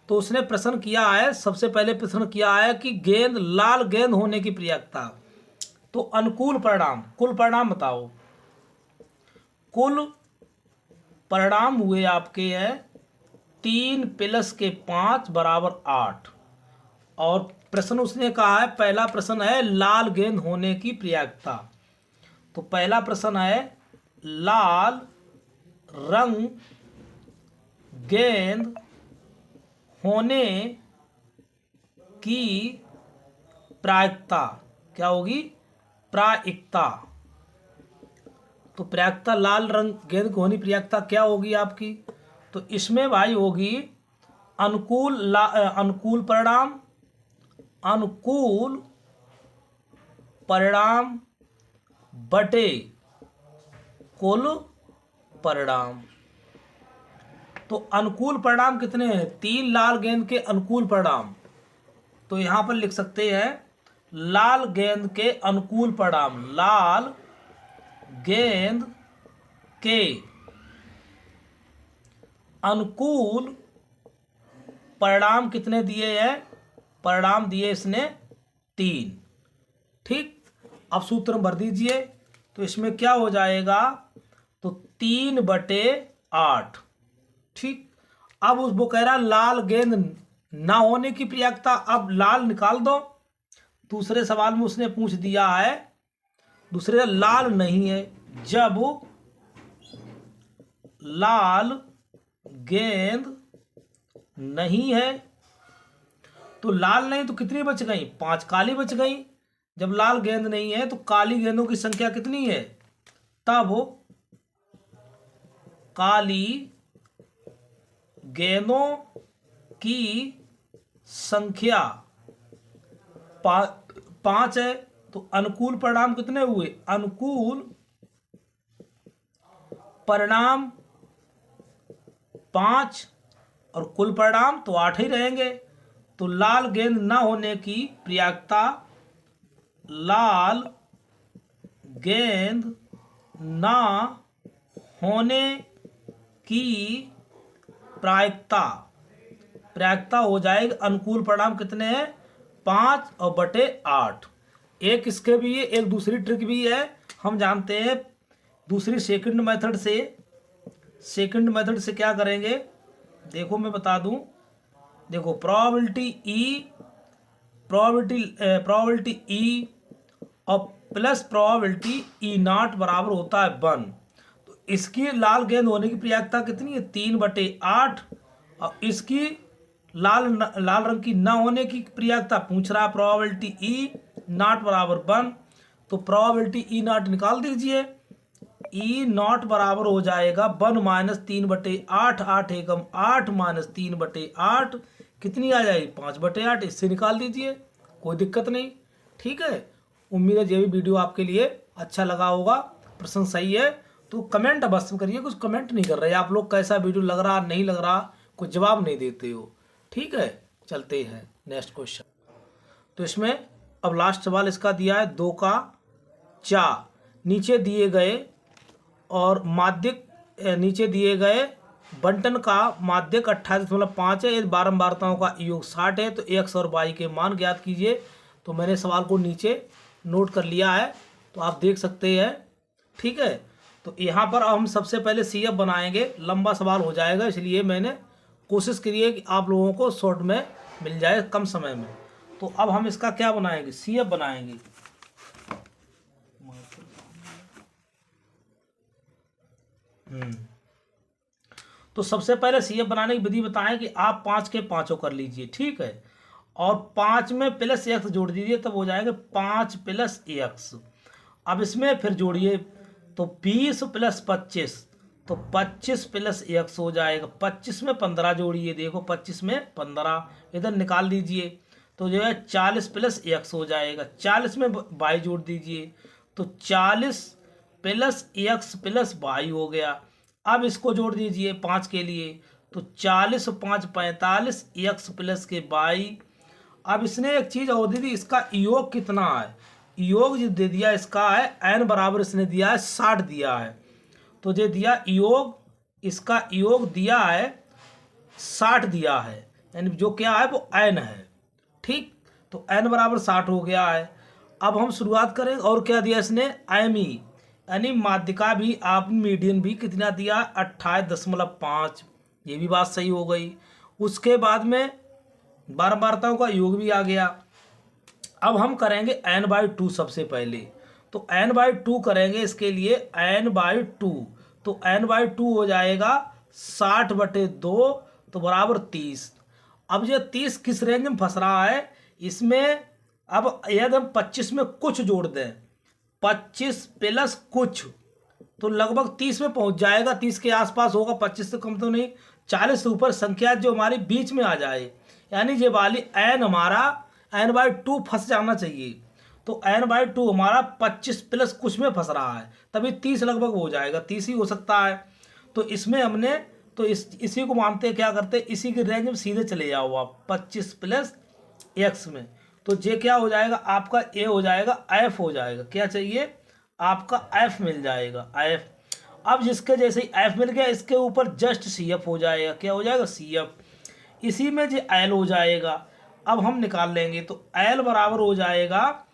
[SPEAKER 1] तो उसने प्रश्न किया है, सबसे पहले प्रश्न किया है कि गेंद, लाल गेंद होने की प्रयाक्ता। तो अनुकूल परिणाम, कुल परिणाम बताओ। कुल परिणाम हुए आपके हैं 3 + के 5 = 8। और प्रश्न उसने कहा है, पहला प्रश्न है लाल गेंद होने की प्रयाक्ता। तो पहला प्रश्न है लाल रंग गेंद होने की प्रायिकता क्या होगी? प्रायिकता। तो प्रायिकता, लाल रंग गेंद की होने की प्रायिकता क्या होगी आपकी? तो इसमें भाई होगी अनुकूल परिणाम, अनुकूल परिणाम बटे कुल परिणाम। तो अनुकूल परिणाम कितने हैं? 3 लाल गेंद के अनुकूल परिणाम। तो यहां पर लिख सकते हैं लाल गेंद के अनुकूल परिणाम। लाल गेंद के अनुकूल परिणाम कितने दिए हैं? परिणाम दिए इसने 3। ठीक, अब सूत्र भर दीजिए। तो इसमें क्या हो जाएगा? तो 3/8। ठीक, अब वो कह रहा लाल गेंद ना होने की प्रयाक्ता। अब लाल निकाल दो। दूसरे सवाल में उसने पूछ दिया है, दूसरे लाल नहीं है। जब लाल गेंद नहीं है, तो लाल नहीं तो कितनी बच गई? 5 काली बच गई। जब लाल गेंद नहीं है तो काली गेंदों की संख्या कितनी है? तब काली गेंदों की संख्या 5 है। तो अनुकूल परिणाम कितने हुए? अनुकूल परिणाम 5 और कुल परिणाम तो 8 ही रहेंगे। तो लाल गेंद न होने की प्रयाक्ता, लाल गेंद न होने की प्रायिकता हो जाएगी। अनुकूल परिणाम कितने हैं? 5 और बटे 8। एक इसके भी है, एक दूसरी ट्रिक भी है, हम जानते हैं। दूसरी सेकंड मेथड से क्या करेंगे? देखो मैं बता दूं। देखो प्रोबेबिलिटी ई और प्लस प्रोबेबिलिटी E0 बराबर होता है 1। तो इसकी लाल गेंद होने की प्रयाक्ता कितनी है? 3/8। और इसकी लाल रंग की न होने की प्रयाक्ता पूछ रहा, प्रोबेबिलिटी E0 बराबर 1। तो प्रोबेबिलिटी E0 निकाल दीजिए। E0 बराबर हो जाएगा 1 - 3/8। 8 एकम 8 - 3/8 कितनी आ जाएगी? 5/8। इससे निकाल दीजिए, कोई दिक्कत नहीं। ठीक है, उम्मीद है ये भी वीडियो आपके लिए अच्छा लगा होगा। प्रश्न सही है तो कमेंट अवश्य करिए। कुछ कमेंट नहीं कर रहे आप लोग, कैसा वीडियो लग रहा नहीं लग रहा, कुछ जवाब नहीं देते हो। ठीक है, चलते हैं नेक्स्ट क्वेश्चन। तो इसमें अब लास्ट सवाल इसका दिया है 2 का 4। नीचे दिए गए और माध्यक, नीचे दिए गए बंटन का माध्यक 28.5 है। यदि बारंबारताओं का योग 60 है तो x और y के मान ज्ञात कीजिए। तो मैंने सवाल को नीचे नोट कर लिया है, तो आप देख सकते हैं। ठीक है, तो यहाँ पर हम सबसे पहले CF बनाएंगे। लंबा सवाल हो जाएगा, इसलिए मैंने कोशिश करी है कि आप लोगों को शॉर्ट में मिल जाए, कम समय में। तो अब हम इसका क्या बनाएंगे? CF बनाएंगे। तो सबसे पहले CF बनाने की विधि बताएं कि आप 5 के 5 कर लीजिए। ठीक है, और 5 में +x जोड़ दीजिए, तब हो जाएगा 5 + x। अब इसमें फिर जोड़िए तो 20 प्लस 25, तो 25 प्लस x हो जाएगा। 25 में 15 जोड़िए, देखो 25 में 15 इधर निकाल दीजिए, तो जो है 40 प्लस x हो जाएगा। 40 में y जोड़ दीजिए, तो 40 प्लस x प्लस y हो गया। अब इसको जोड़ दीजिए 5 के लिए, तो 40 और 5 45 x प्लस के y। अब इसने एक चीज़ और दी थी, इसका योग कितना है, योग जो दे दिया इसका है n बराबर, इसने दिया है 60 दिया है, तो जो दिया योग, इसका योग दिया है 60 दिया है, यानी जो क्या है वो n है। ठीक, तो n बराबर 60 हो गया है। अब हम शुरुआत करें, और क्या दिया इसने, IME यानी माध्यिका भी, आप मीडियन भी कितना दिया, 28.5, ये भी बात सही हो गई। उसके बाद में बारंबारताओं का योग भी आ गया। अब हम करेंगे n/2 सबसे पहले, तो n/2 करेंगे, इसके लिए n/2, तो n/2 हो जाएगा 60/2, तो बराबर 30। अब ये 30 किस रेंज में फंस रहा है, इसमें अब यदि हम 25 में कुछ जोड़ दें, 25 प्लस कुछ, तो लगभग 30 में पहुंच जाएगा, 30 के आसपास होगा, 25 से कम तो नहीं, 40 से ऊपर संख्या जो हमारी बीच में आ जाए, यानी ये वाली n हमारा n/2 फंस जाना चाहिए। तो n/2 हमारा 25 प्लस कुछ में फंस रहा है, तभी 30 लगभग हो जाएगा, 30 ही हो सकता है। तो इसमें हमने तो इसी को मानते क्या करते, इसी की रेंज में सीधे चले जाओ आप 25 प्लस x में, तो ये क्या हो जाएगा आपका, ए हो जाएगा, f हो जाएगा, क्या चाहिए आपका f मिल जाएगा, f। अब जिसके जैसे ही f मिल गया, इसके ऊपर जस्ट CF हो जाएगा, क्या हो जाएगा CF, इसी में जो l हो जाएगा। अब हम निकाल लेंगे, तो l बराबर हो जाएगा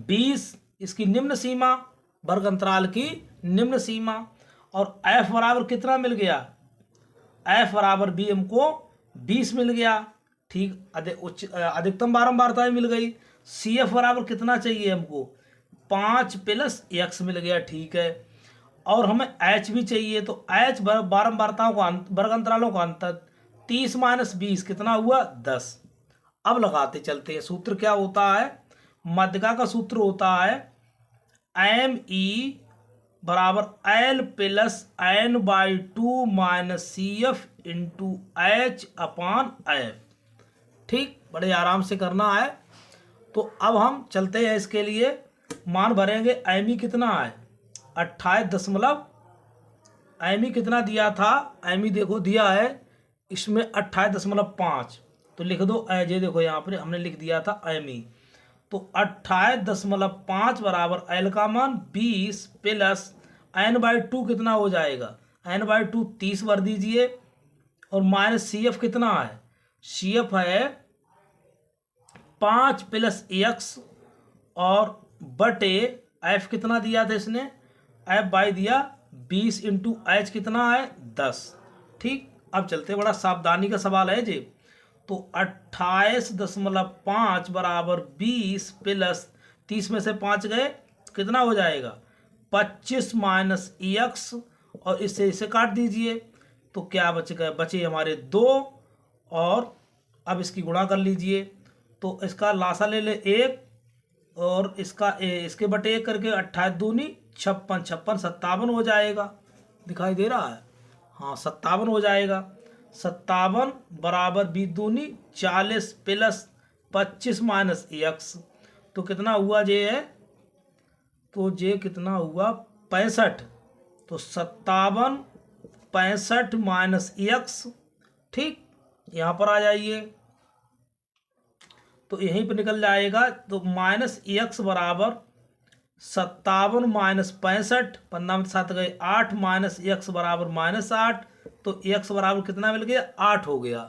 [SPEAKER 1] 20, इसकी निम्न सीमा, वर्ग अंतराल की निम्न सीमा, और f बराबर कितना मिल गया, f बराबर भी हमको 20 मिल गया। ठीक, अधिकतम बारंबारता मिल गई। CF बराबर कितना चाहिए हमको, 5 प्लस x मिल गया, ठीक है। और हमें h भी चाहिए, तो h बारंबारताओं का वर्ग अंतरालों का अंतर, 30 - 20 कितना हुआ, 10। अब लगाते चलते हैं, सूत्र क्या होता है, माध्यिका का सूत्र होता है ME बराबर L plus n/2 minus CF into H/F। ठीक, बड़े आराम से करना है। तो अब हम चलते हैं, इसके लिए मान भरेंगे। ME कितना है, 28 ME कितना दिया था, ME देखो दिया है इसमें 28.5, तो लिख दो, ये देखो यहाँ पर हमने लिख दिया था ME, तो 28.5 बराबर L का मान 20 प्लस n/2 कितना हो जाएगा, n/2 30 भर दीजिए, और माइनस CF कितना है, CF है 5 प्लस x, और बटे f कितना दिया था इसने, f/, दिया 20 इंटू h कितना है 10। ठीक, अब चलते, बड़ा सावधानी का सवाल है जी। तो 28.5 बराबर 20 प्लस 30 में से 5 गए, कितना हो जाएगा 25 माइनस x, और इससे इसे काट दीजिए, तो क्या बच गए, बचे हमारे 2, और अब इसकी गुणा कर लीजिए, तो इसका लासा ले ले 1, और इसका इसके बटे 1 करके 28 दूनी 56, 56 57 हो जाएगा, दिखाई दे रहा है, हाँ 57 हो जाएगा। 57 बराबर 20 दूनी 40 प्लस 25 माइनस x, तो कितना हुआ जे है, तो जे कितना हुआ 65, तो 57 65 माइनस x। ठीक, यहाँ पर आ जाइए, तो यहीं पर निकल जाएगा, तो माइनस x बराबर 57 माइनस 65, 15 में 7 गए 8, माइनस x बराबर -8, तो x बराबर कितना मिल गया, 8 हो गया।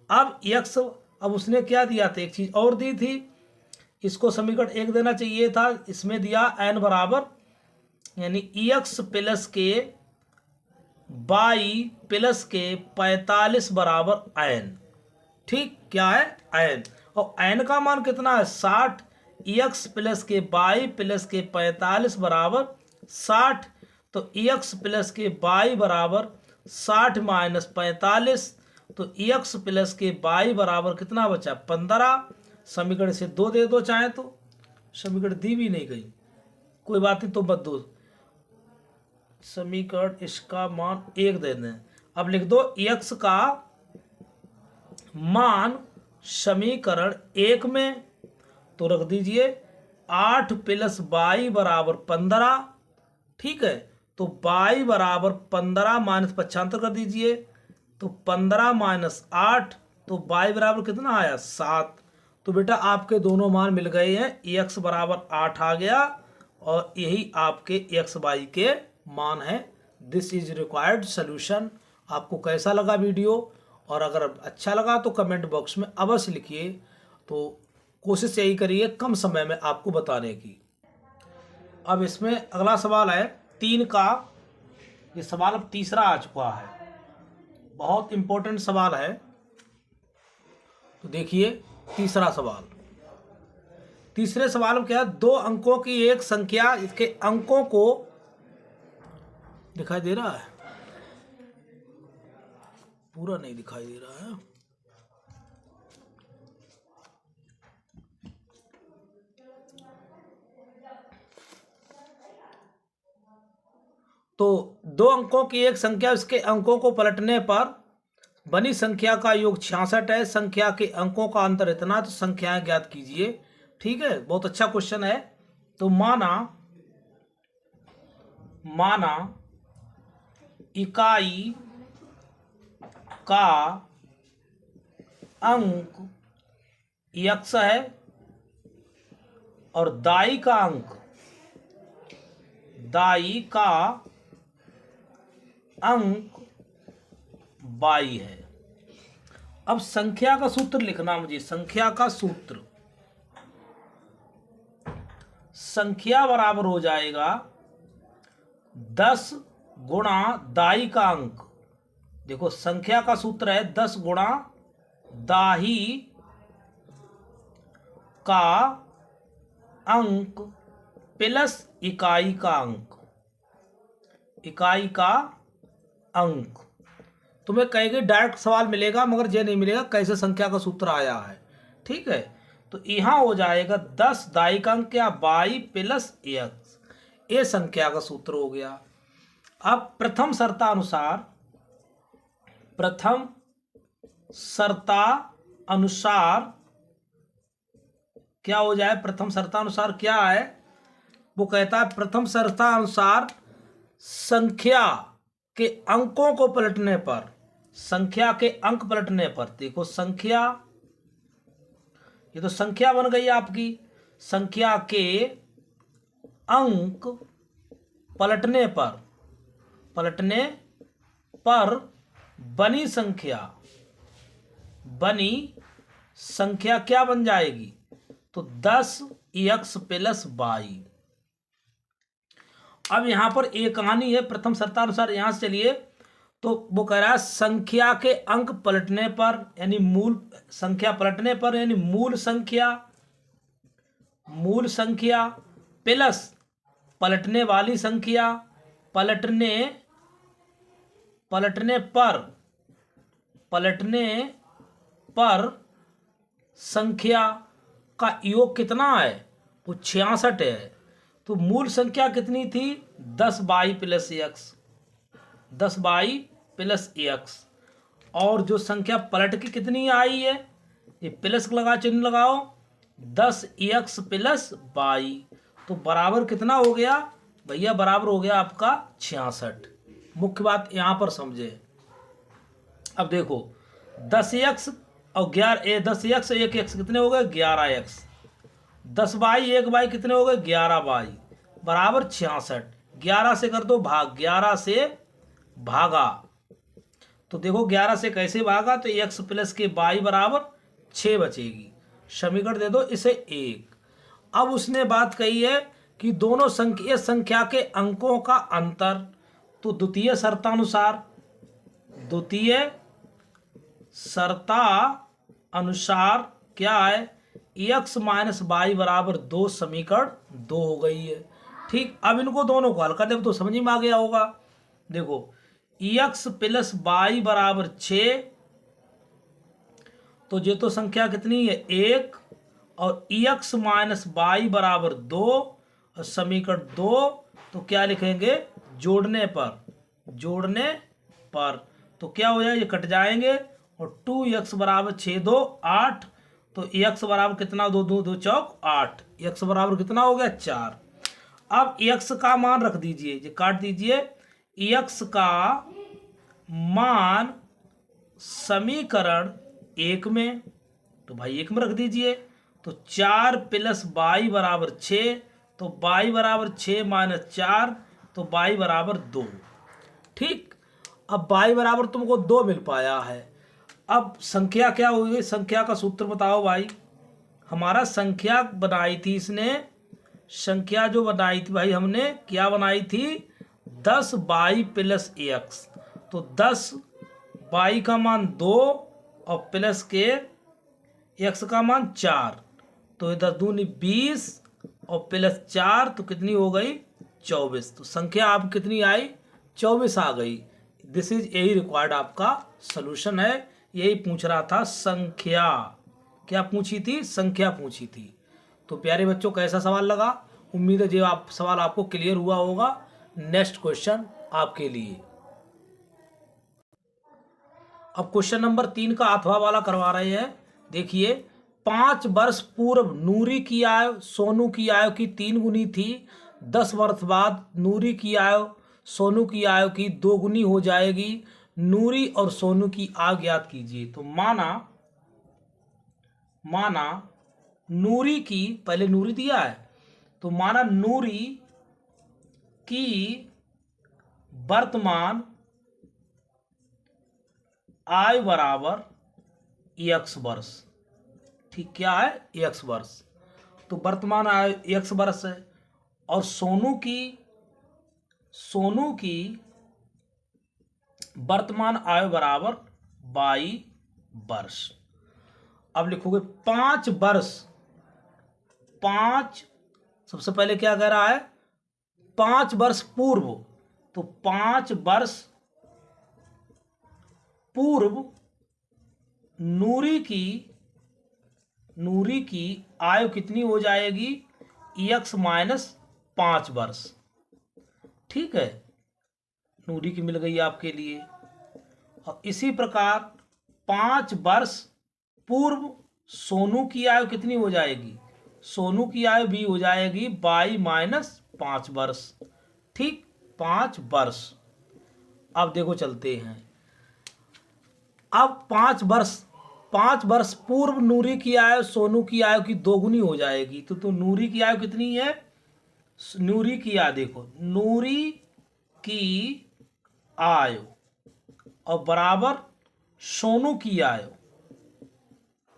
[SPEAKER 1] अब x, अब उसने क्या दिया था, एक चीज़ और दी थी, इसको समीकरण 1 देना चाहिए था, इसमें दिया n बराबर, यानी x प्लस के y प्लस के 45 बराबर n। ठीक, क्या है n, और n का मान कितना है 60, x प्लस के y प्लस के 45 बराबर 60, तो x प्लस के y बराबर 60 माइनस 45, तो x प्लस के y बराबर कितना बचा 15। समीकरण से 2 दे दो चाहे तो, समीकरण दी भी नहीं गई, कोई बात नहीं, तो मत दो, समीकरण इसका मान 1 दे दें। अब लिख दो x का मान समीकरण 1 में, तो रख दीजिए 8 + y बराबर 15। ठीक है, तो y बराबर 15 माइनस 95 कर दीजिए, तो 15 माइनस 8, तो y बराबर कितना आया 7। तो बेटा आपके दोनों मान मिल गए हैं, x बराबर 8 आ गया और यही आपके x y के मान है। This is required solution. आपको कैसा लगा वीडियो, और अगर अच्छा लगा तो कमेंट बॉक्स में अवश्य लिखिए। तो कोशिश यही करिए कम समय में आपको बताने की। अब इसमें अगला सवाल है 3 का। ये सवाल अब तीसरा आ चुका है, बहुत इंपॉर्टेंट सवाल है। तो देखिए तीसरा सवाल। तीसरे सवाल में क्या है, 2 अंकों की एक संख्या, इसके अंकों को दिखाई दे रहा है, पूरा नहीं दिखाई दे रहा है। तो 2 अंकों की एक संख्या, इसके अंकों को पलटने पर बनी संख्या का योग 66 है। संख्या के अंकों का अंतर इतना, तो संख्याएं ज्ञात कीजिए। ठीक है, बहुत अच्छा क्वेश्चन है। तो माना इकाई का अंक x है और दाई का अंक y है। अब संख्या का सूत्र लिखना मुझे। संख्या का सूत्र, संख्या बराबर हो जाएगा 10 गुणा दाई का अंक। देखो संख्या का सूत्र है 10 गुणा दाही का अंक प्लस इकाई का अंक। तुम्हें कहेंगे डायरेक्ट सवाल मिलेगा, मगर ये नहीं मिलेगा कैसे संख्या का सूत्र आया है। ठीक है, तो यहां हो जाएगा 10 दाई का अंक या y प्लस x, ये संख्या का सूत्र हो गया। अब प्रथम शर्तानुसार क्या हो जाए, प्रथम शर्तानुसार क्या है, वो कहता है प्रथम शर्तानुसार संख्या के अंकों को पलटने पर, संख्या के अंक पलटने पर, देखो संख्या, ये तो संख्या बन गई आपकी, संख्या के अंक पलटने पर बनी संख्या क्या बन जाएगी, तो 10x प्लस y। अब यहां पर एक कहानी है प्रथम शर्तानुसार, यहां से चलिए। तो वो कह रहा है संख्या के अंक पलटने पर, यानी मूल संख्या पलटने पर, यानी मूल संख्या प्लस पलटने वाली संख्या, पलटने पर संख्या का योग कितना है, वो 66 है। तो मूल संख्या कितनी थी, 10y प्लस x, और जो संख्या पलट के कितनी आई है, ये प्लस लगा, चिन्ह लगाओ, 10x प्लस y। तो बराबर कितना हो गया भैया, बराबर हो गया आपका 66। मुख्य बात यहां पर समझे। अब देखो 10x और 10x 1x कितने हो गए, 11x, 10y 1y कितने हो गए, 11y, बराबर 66। 11 से कर दो भाग, 11 से भागा, तो देखो 11 से कैसे भागा, तो x प्लस के y बराबर 6 बचेगी। समीकरण दे दो इसे 1। अब उसने बात कही है कि दोनों संख्या के अंकों का अंतर, तो द्वितीय शर्तानुसार क्या है, x माइनस y बराबर 2, समीकरण 2 हो गई है। ठीक, अब इनको दोनों को हल कर दे तो समझ में आ गया होगा। देखो x प्लस y बराबर 6, तो ये तो संख्या कितनी है 1, और x माइनस y बराबर 2, और समीकरण 2, तो क्या लिखेंगे जोड़ने पर तो क्या हो जाएगा, ये कट जाएंगे और 2x बराबर 6 2 8, तो x बराबर कितना, 2 2 2 चौक 8, x बराबर कितना हो गया 4। अब x का मान रख दीजिए, ये काट दीजिए, x का मान समीकरण 1 में, तो भाई 1 में रख दीजिए, तो 4 प्लस y बराबर 6, तो y बराबर 6 माइनस 4, तो y बराबर 2। ठीक, अब y बराबर तुमको 2 मिल पाया है। अब संख्या क्या होगी, संख्या का सूत्र बताओ भाई। हमारा संख्या बनाई थी इसने, संख्या जो बनाई थी भाई हमने क्या बनाई थी, 10y प्लस x, तो 10y का मान 2 और प्लस के x का मान 4, तो 10 दूनी 20 और प्लस 4, तो कितनी हो गई 24। तो संख्या आप कितनी आई, 24 आ गई। दिस इज यही रिक्वायर्ड आपका सॉल्यूशन है, यही पूछ रहा था। संख्या क्या पूछी थी, संख्या पूछी थी। तो प्यारे बच्चों कैसा सवाल लगा, उम्मीद है जो आप सवाल आपको क्लियर हुआ होगा। नेक्स्ट क्वेश्चन आपके लिए, अब क्वेश्चन नंबर 3 का अथवा वाला करवा रहे हैं। देखिए, 5 वर्ष पूर्व नूरी की आयु सोनू की आयु की 3 गुनी थी। 10 वर्ष बाद नूरी की आयु सोनू की आयु की 2 गुनी हो जाएगी। नूरी और सोनू की आयु ज्ञात कीजिए। तो माना नूरी की, पहले नूरी दिया है, तो माना नूरी की वर्तमान आयु बराबर x वर्ष। ठीक, क्या है, x वर्ष। तो वर्तमान आयु x वर्ष है, और सोनू की वर्तमान आयु बराबर y वर्ष। अब लिखोगे 5 वर्ष, 5 सबसे पहले क्या कह रहा है, 5 वर्ष पूर्व, तो 5 वर्ष पूर्व नूरी की आयु कितनी हो जाएगी, x माइनस 5 वर्ष। ठीक है, नूरी की मिल गई आपके लिए। और इसी प्रकार 5 वर्ष पूर्व सोनू की आयु कितनी हो जाएगी, सोनू की आयु भी हो जाएगी y माइनस 5 वर्ष। ठीक, 5 वर्ष। अब देखो चलते हैं, अब 5 वर्ष पूर्व नूरी की आयु सोनू की आयु की 2 गुनी हो जाएगी। तो नूरी की आयु कितनी है, नूरी की आयु देखो, नूरी की आयु और बराबर सोनू की आयु,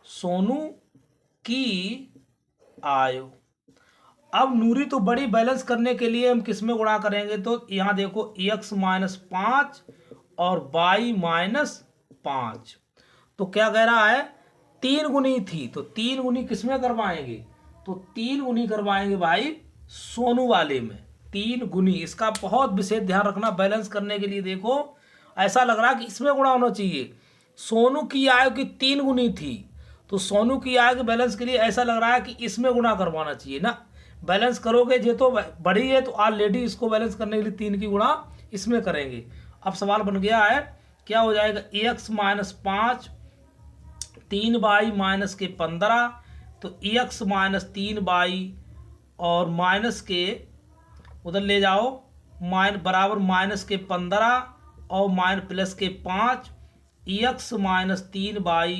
[SPEAKER 1] सोनू की आयु। अब नूरी तो बड़ी, बैलेंस करने के लिए हम किस में गुणा करेंगे, तो यहां देखो x माइनस 5 और y माइनस 5। तो क्या कह रहा है, 3 गुनी थी, तो 3 गुनी किस में करवाएंगे, तो 3 गुनी करवाएंगे भाई सोनू वाले में, 3 गुनी। इसका बहुत विशेष ध्यान रखना बैलेंस करने के लिए। देखो ऐसा लग रहा है कि इसमें गुणा होना चाहिए, सोनू की आयु की 3 गुनी थी, तो सोनू की आयु के बैलेंस के लिए ऐसा लग रहा है कि इसमें गुणा करवाना चाहिए ना। बैलेंस करोगे ये तो बड़ी है, तो ऑलरेडी इसको बैलेंस करने के लिए 3 की गुणा इसमें करेंगे। अब सवाल बन गया है, क्या हो जाएगा, x माइनस 5 3y माइनस के 15, तो x माइनस 3y और माइनस के उधर ले जाओ, बराबर माइनस के 15 और प्लस के 5, x माइनस 3y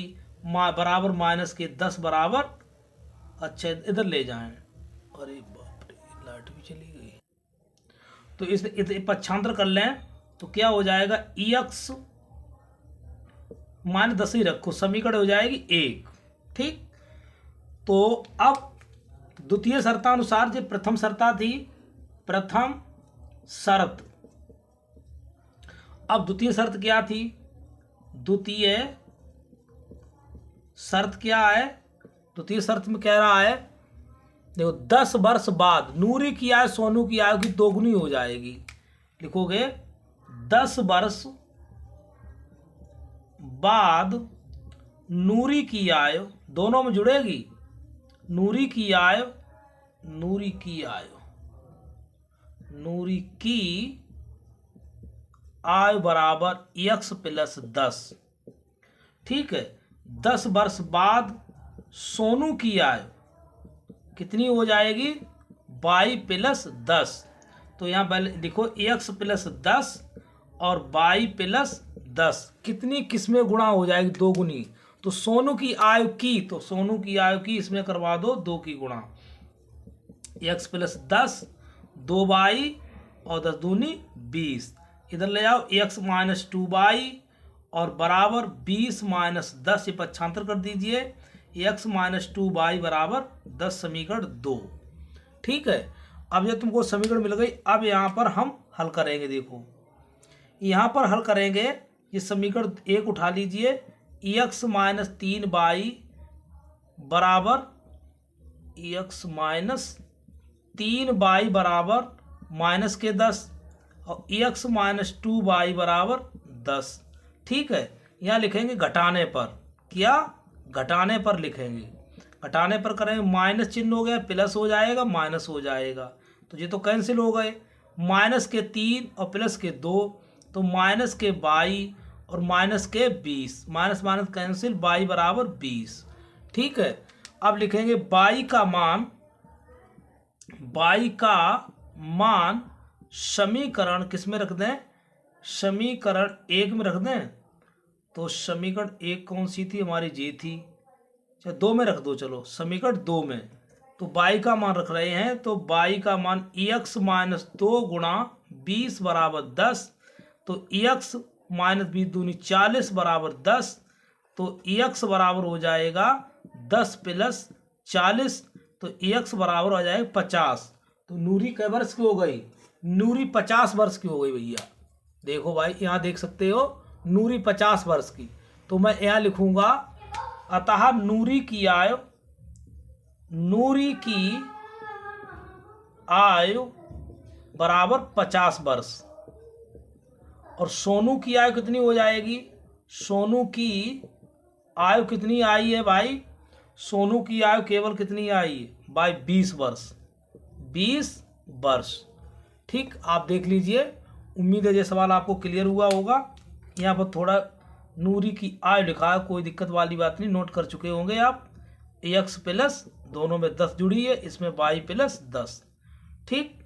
[SPEAKER 1] बराबर माइनस के 10 बराबर, अच्छा इधर ले जाएं, अरे बाप रे लाइट भी चली गई। तो इस पक्षांतर कर लें, तो क्या हो जाएगा, x माइनस 10 ही रखो, समीकरण हो जाएगी 1। ठीक, तो अब द्वितीय शर्तानुसार जो प्रथम शर्ता थी, प्रथम शर्त, अब द्वितीय शर्त क्या थी, द्वितीय शर्त क्या है, द्वितीय शर्त में कह रहा है, देखो 10 वर्ष बाद नूरी की आयु सोनू की आयु की 2 गुनी हो जाएगी। लिखोगे 10 वर्ष बाद नूरी की आयु, दोनों में जुड़ेगी, नूरी की आयु बराबर x प्लस 10। ठीक है, 10 वर्ष बाद सोनू की आयु कितनी हो जाएगी, y प्लस 10। तो यहाँ लिखो x प्लस 10 और y प्लस 10 कितनी किसमें गुणा हो जाएगी, 2 गुनी। तो सोनू की आयु की, तो सोनू की आयु की इसमें करवा दो 2 की गुणा, x प्लस 10 2y और 10 दूनी 20। इधर ले जाओ x माइनस 2y और बराबर 20 माइनस 10, ये पक्षांतर कर दीजिए, x माइनस 2y बराबर 10 समीकरण 2। ठीक है, अब ये तुमको समीकरण मिल गई। अब यहाँ पर हम हल करेंगे। देखो यहाँ पर हल करेंगे, ये समीकरण 1 उठा लीजिए, x माइनस 3y बराबर x माइनस 3y बराबर माइनस के 10 और x माइनस 2y बराबर 10। ठीक है, यहाँ लिखेंगे घटाने पर, क्या घटाने पर लिखेंगे, घटाने पर करेंगे, माइनस चिन्ह हो गया, प्लस हो जाएगा, माइनस हो जाएगा, तो ये तो कैंसिल हो गए, माइनस के 3 और प्लस के 2, तो माइनस के 22 और माइनस के 20, माइनस माइनस कैंसिल, y बराबर 20। ठीक है, अब लिखेंगे y का मान समीकरण किस में रख दें, समीकरण 1 में रख दें। तो समीकरण 1 कौन सी थी हमारी, जी थी, चलो 2 में रख दो, चलो समीकरण 2 में। तो y का मान रख रहे हैं, तो y का मान x माइनस 2 गुणा 20 बराबर 10, तो x माइनस 20 दूनी 40 बराबर 10, तो x बराबर हो जाएगा 10 प्लस 40, तो x बराबर हो जाएगा 50। तो नूरी कै वर्ष की हो गई, नूरी 50 वर्ष की हो गई भैया। देखो भाई यहाँ देख सकते हो, नूरी 50 वर्ष की। तो मैं यहाँ लिखूंगा, अतः नूरी की आयु बराबर 50 वर्ष। और सोनू की आयु कितनी हो जाएगी, सोनू की आयु कितनी आई है भाई, सोनू की आयु केवल कितनी आई है भाई, 20 वर्ष, 20 वर्ष। ठीक, आप देख लीजिए, उम्मीद है ये सवाल आपको क्लियर हुआ होगा। यहाँ पर थोड़ा नूरी की आयु लिखा है, कोई दिक्कत वाली बात नहीं, नोट कर चुके होंगे आप। x प्लस दोनों में 10 जुड़ी है, इसमें y प्लस 10। ठीक,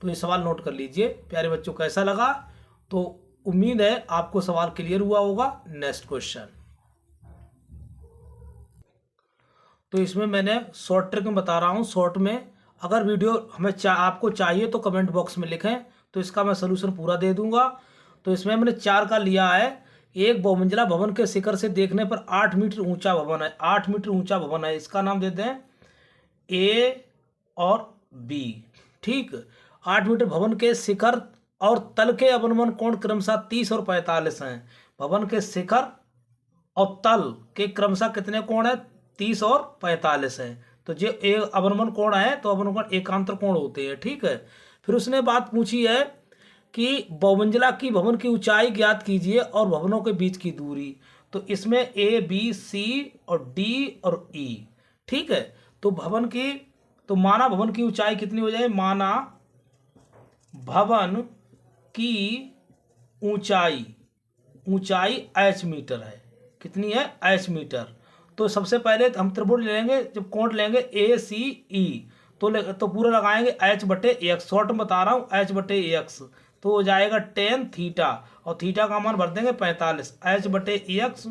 [SPEAKER 1] तो ये सवाल नोट कर लीजिए। प्यारे बच्चों, कैसा लगा, तो उम्मीद है आपको सवाल क्लियर हुआ होगा। नेक्स्ट क्वेश्चन, तो इसमें मैंने शॉर्ट ट्रिक में बता रहा हूँ, शॉर्ट में। अगर वीडियो हमें आपको चाहिए तो कमेंट बॉक्स में लिखें, तो इसका मैं सलूशन पूरा दे दूंगा। तो इसमें मैंने 4 का लिया है। एक बहुमंजिला भवन के शिखर से देखने पर 8 मीटर ऊंचा भवन है, 8 मीटर ऊंचा भवन है, इसका नाम देते हैं ए और बी। ठीक, 8 मीटर भवन के शिखर और तल के अवनमन कोण क्रमशः 30 और 45 हैं। भवन के शिखर और तल के क्रमशः कितने कोण है, 30 और 45 हैं। तो जो एक अवनमन कोण है, तो अवनमन कोण एकांतर कोण होते हैं। ठीक है, फिर उसने बात पूछी है कि बहुमंजिला की भवन की ऊंचाई ज्ञात कीजिए और भवनों के बीच की दूरी। तो इसमें ए बी सी और डी और ई। ठीक है, तो भवन की, तो माना भवन की ऊंचाई कितनी हो जाए, माना भवन की ऊंचाई h मीटर है, कितनी है, h मीटर। तो सबसे पहले हम त्रिभुज लेंगे, जब कोण लेंगे ए सी ई, तो पूरा लगाएंगे h बटे एक्स, शॉर्ट में बता रहा हूँ, h बटे एक्स, तो हो जाएगा tan थीटा, और थीटा का मान भर देंगे 45, h बटे एक्स,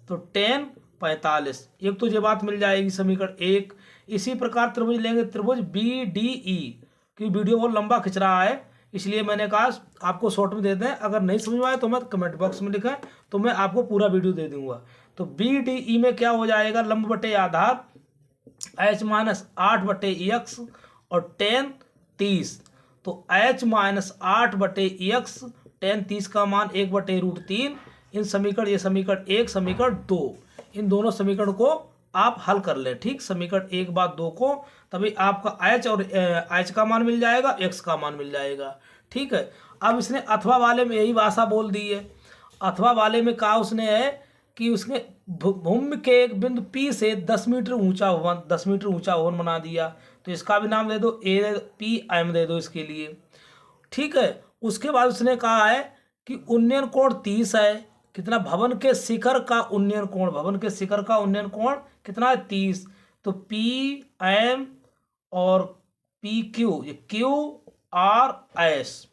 [SPEAKER 1] तो tan 45। एक तो ये बात मिल जाएगी समीकरण 1। इसी प्रकार त्रिभुज लेंगे, त्रिभुज बी डी ई, की वीडियो बहुत लंबा खिंच रहा है, इसलिए मैंने कहा आपको शॉर्ट में दे दें। अगर नहीं समझ में आए तो मैं कमेंट बॉक्स में लिखें, तो मैं आपको पूरा वीडियो दे दूंगा। तो बी डी ई में क्या हो जाएगा, लंब बटे आधार h माइनस 8 बटे एक्स और tan 30, तो h माइनस 8 बटे एक्स, tan 30 का मान 1 बटे √3। इन समीकरण, ये समीकरण 1, समीकरण 2, इन दोनों समीकरण को आप हल कर लें। ठीक, समीकरण 1 बात 2 को, तभी आपका h और h का मान मिल जाएगा, x का मान मिल जाएगा। ठीक है, अब इसने अथवा वाले में यही भाषा बोल दी है। अथवा वाले में कहा उसने है कि उसने भूमि के एक बिंदु P से 10 मीटर ऊंचा भवन, 10 मीटर ऊंचा भवन बना दिया। तो इसका भी नाम दे दो, ए पी एम दे दो इसके लिए। ठीक है, उसके बाद उसने कहा है कि उन्नयन कोण 30 है। कितना? भवन के शिखर का उन्नयन कोण, भवन के शिखर का उन्नयन कोण कितना है? 30। तो पी एम और पी क्यू, ये क्यू आर एस,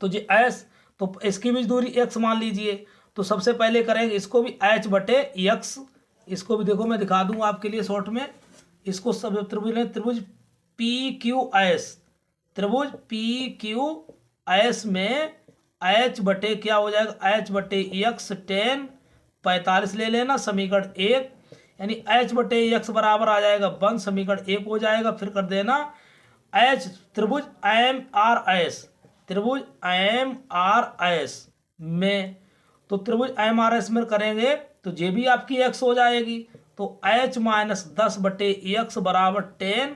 [SPEAKER 1] तो जी एस, तो इसकी भी दूरी एक्स मान लीजिए। तो सबसे पहले करेंगे इसको भी एच बटे एक्स, इसको भी देखो मैं दिखा दूंगा आपके लिए शॉर्ट में। इसको सब त्रिभुज लें, त्रिभुज पी क्यू एस, त्रिभुज पी क्यू एस में एच बटे क्या हो जाएगा? एच बटे एक्स टेन 45 ले लेना, समीकरण 1, यानी एच बटे एक्स बराबर आ जाएगा 1, समीकरण 1 हो जाएगा। फिर कर देना एच, त्रिभुज एम आर एस, त्रिभुज एम आर एस में, तो त्रिभुज एम आर एस में करेंगे तो जे भी आपकी एक्स हो जाएगी। तो एच माइनस 10 बटे एक्स बराबर 10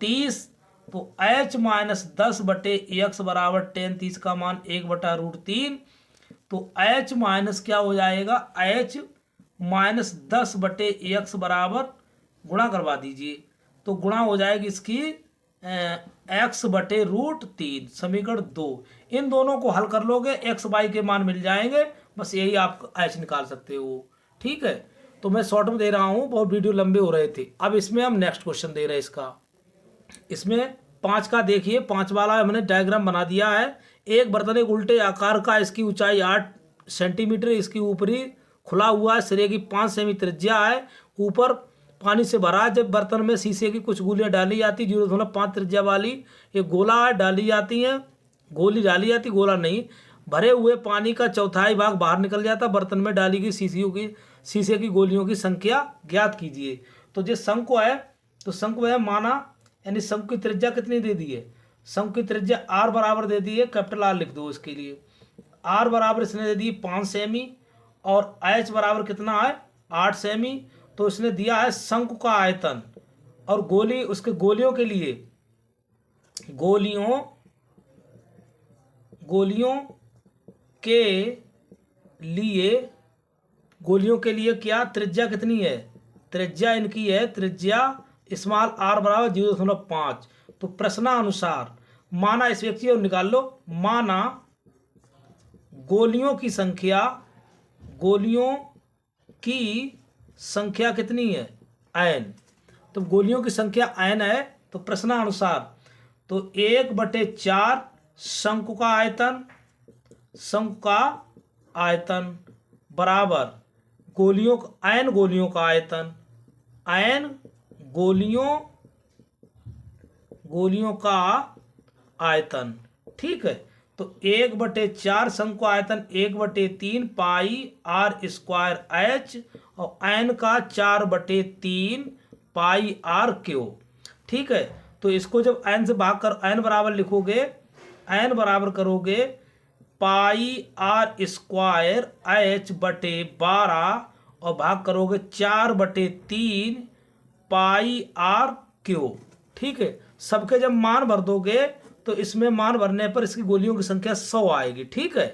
[SPEAKER 1] 30, तो एच माइनस 10 बटे एक्स बराबर 10, 30 का मान 1/√3। तो एच माइनस क्या हो जाएगा? एच माइनस 10 बटे एक्स बराबर गुणा करवा दीजिए, तो गुणा हो जाएगी इसकी एक्स बटे √3, समीकरण 2। इन दोनों को हल कर लोगे, एक्स वाई के मान मिल जाएंगे, बस यही आप एच निकाल सकते हो। ठीक है, तो मैं शॉर्ट में दे रहा हूँ, बहुत वीडियो लंबे हो रहे थे। अब इसमें हम नेक्स्ट क्वेश्चन दे रहे हैं इसका। इसमें 5 का देखिए, 5 वाला हमने डायग्राम बना दिया है। एक बर्तन एक उल्टे आकार का, इसकी ऊंचाई 8 सेंटीमीटर, इसकी ऊपरी खुला हुआ है, सिरे की 5 सेमी त्रिज्या है, ऊपर पानी से भरा। जब बर्तन में शीशे की कुछ गोलियां डाली जाती, 0.5 त्रिज्या वाली एक गोला है, डाली जाती है, गोली डाली जाती, गोला नहीं, भरे हुए पानी का चौथाई भाग बाहर निकल जाता, बर्तन में डाली गई शीशे की गोलियों की संख्या ज्ञात कीजिए। तो जो शंकु है, तो शंकु है माना, यानी शंकु की त्रिज्या कितनी दे दी है? शंकु की त्रिज्या आर बराबर दे दी है, कैपिटल आर लिख दो इसके लिए। आर बराबर इसने दे दी 5 सेमी, और एच बराबर कितना है? 8 सेमी। तो इसने दिया है शंकु का आयतन, और गोली, उसके गोलियों के लिए, गोलियों के लिए क्या त्रिज्या कितनी है? त्रिज्या इनकी है, त्रिज्या स्मॉल आर बराबर 0.5। तो प्रश्नानुसार माना, इस व्यक्ति को निकाल लो, माना गोलियों की संख्या कितनी है? n। तो गोलियों की संख्या n है, तो प्रश्नानुसार तो 1/4 शंकु का आयतन बराबर n गोलियों का आयतन, n गोलियों का आयतन। ठीक है, तो 1/4 शंकु आयतन 1/3 पाई आर स्क्वायर एच, और n का 4/3 पाई आर क्यू। ठीक है, तो इसको जब n से भाग कर n बराबर लिखोगे, n बराबर करोगे पाई आर स्क्वायर एच बटे 12, और भाग करोगे 4/3 पाई आर क्यू। ठीक है, सबके जब मान भर दोगे तो इसमें मान भरने पर इसकी गोलियों की संख्या 100 आएगी। ठीक है,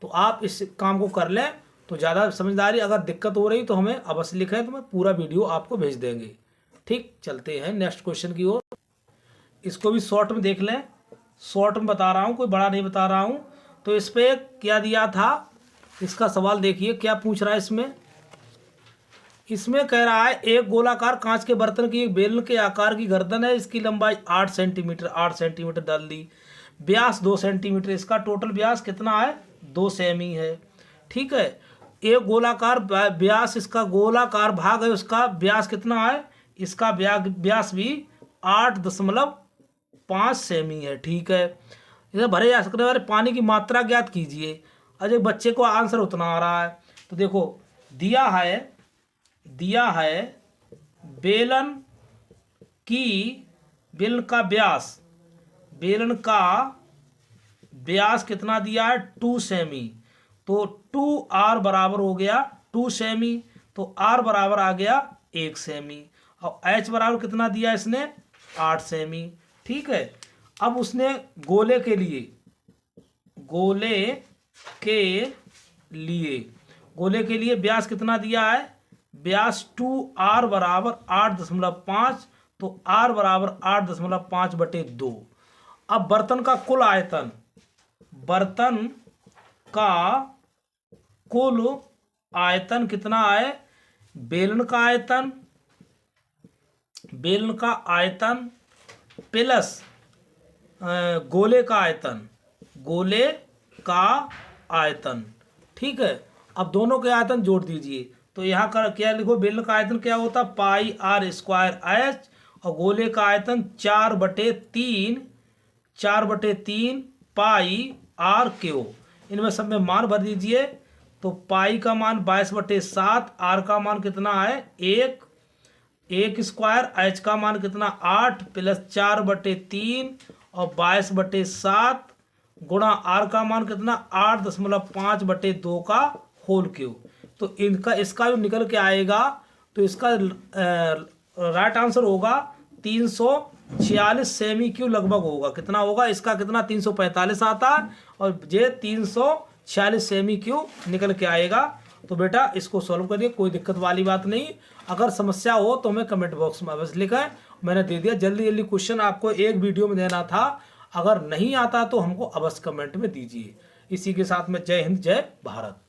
[SPEAKER 1] तो आप इस काम को कर लें तो ज़्यादा समझदारी। अगर दिक्कत हो रही तो हमें अवश्य लिखें, तो मैं पूरा वीडियो आपको भेज देंगे। ठीक, चलते हैं नेक्स्ट क्वेश्चन की ओर। इसको भी शॉर्ट में देख लें, शॉर्ट में बता रहा हूँ, कोई बड़ा नहीं बता रहा हूँ। तो इस पर क्या दिया था, इसका सवाल देखिए क्या पूछ रहा है। इसमें कह रहा है एक गोलाकार कांच के बर्तन की एक बेलन के आकार की गर्दन है, इसकी लंबाई 8 सेंटीमीटर डाल दी, व्यास 2 सेंटीमीटर, इसका टोटल व्यास कितना है? 2 सेमी है। ठीक है, एक गोलाकार व्यास, इसका गोलाकार भाग है, उसका व्यास कितना है? इसका व्यास भी 8.5 सेमी है। ठीक है, इसे भरे जा सकने वाले पानी की मात्रा ज्ञात कीजिए। अजय बच्चे को आंसर उतना आ रहा है, तो देखो दिया है बेलन का व्यास कितना दिया है? 2 सेमी। तो 2r बराबर हो गया 2 सेमी, तो r बराबर आ गया 1 सेमी, और h बराबर कितना दिया इसने? 8 सेमी। ठीक है, अब उसने गोले के लिए व्यास कितना दिया है? व्यास 2r बराबर 8.5, तो r बराबर 8.5/2। अब बर्तन का कुल आयतन कितना है? बेलन का आयतन, बेलन का आयतन प्लस गोले का आयतन, गोले का आयतन। ठीक है, अब दोनों के आयतन जोड़ दीजिए। तो यहाँ का क्या लिखो, बेलन का आयतन क्या होता है? पाई आर स्क्वायर एच, और गोले का आयतन 4/3 पाई आर क्यू। इनमें सब में मान भर दीजिए। तो पाई का मान 22/7, आर का मान कितना है? 1 स्क्वायर, एच का मान कितना? 8 प्लस 4/3 और 22/7 गुणा आर का मान कितना? 8.5/2 का होल क्यूब। तो इनका इसका जो निकल के आएगा तो इसका राइट आंसर होगा 346 सेमी क्यूब लगभग होगा। कितना होगा? इसका कितना? 345 आता है और ये 346 सेमी क्यूब निकल के आएगा। तो बेटा इसको सॉल्व करिए, कोई दिक्कत वाली बात नहीं। अगर समस्या हो तो हमें कमेंट बॉक्स में अवश्य लिखें, मैंने दे दिया। जल्दी जल्दी क्वेश्चन आपको एक वीडियो में देना था, अगर नहीं आता तो हमको अवश्य कमेंट में दीजिए। इसी के साथ में जय हिंद, जय भारत।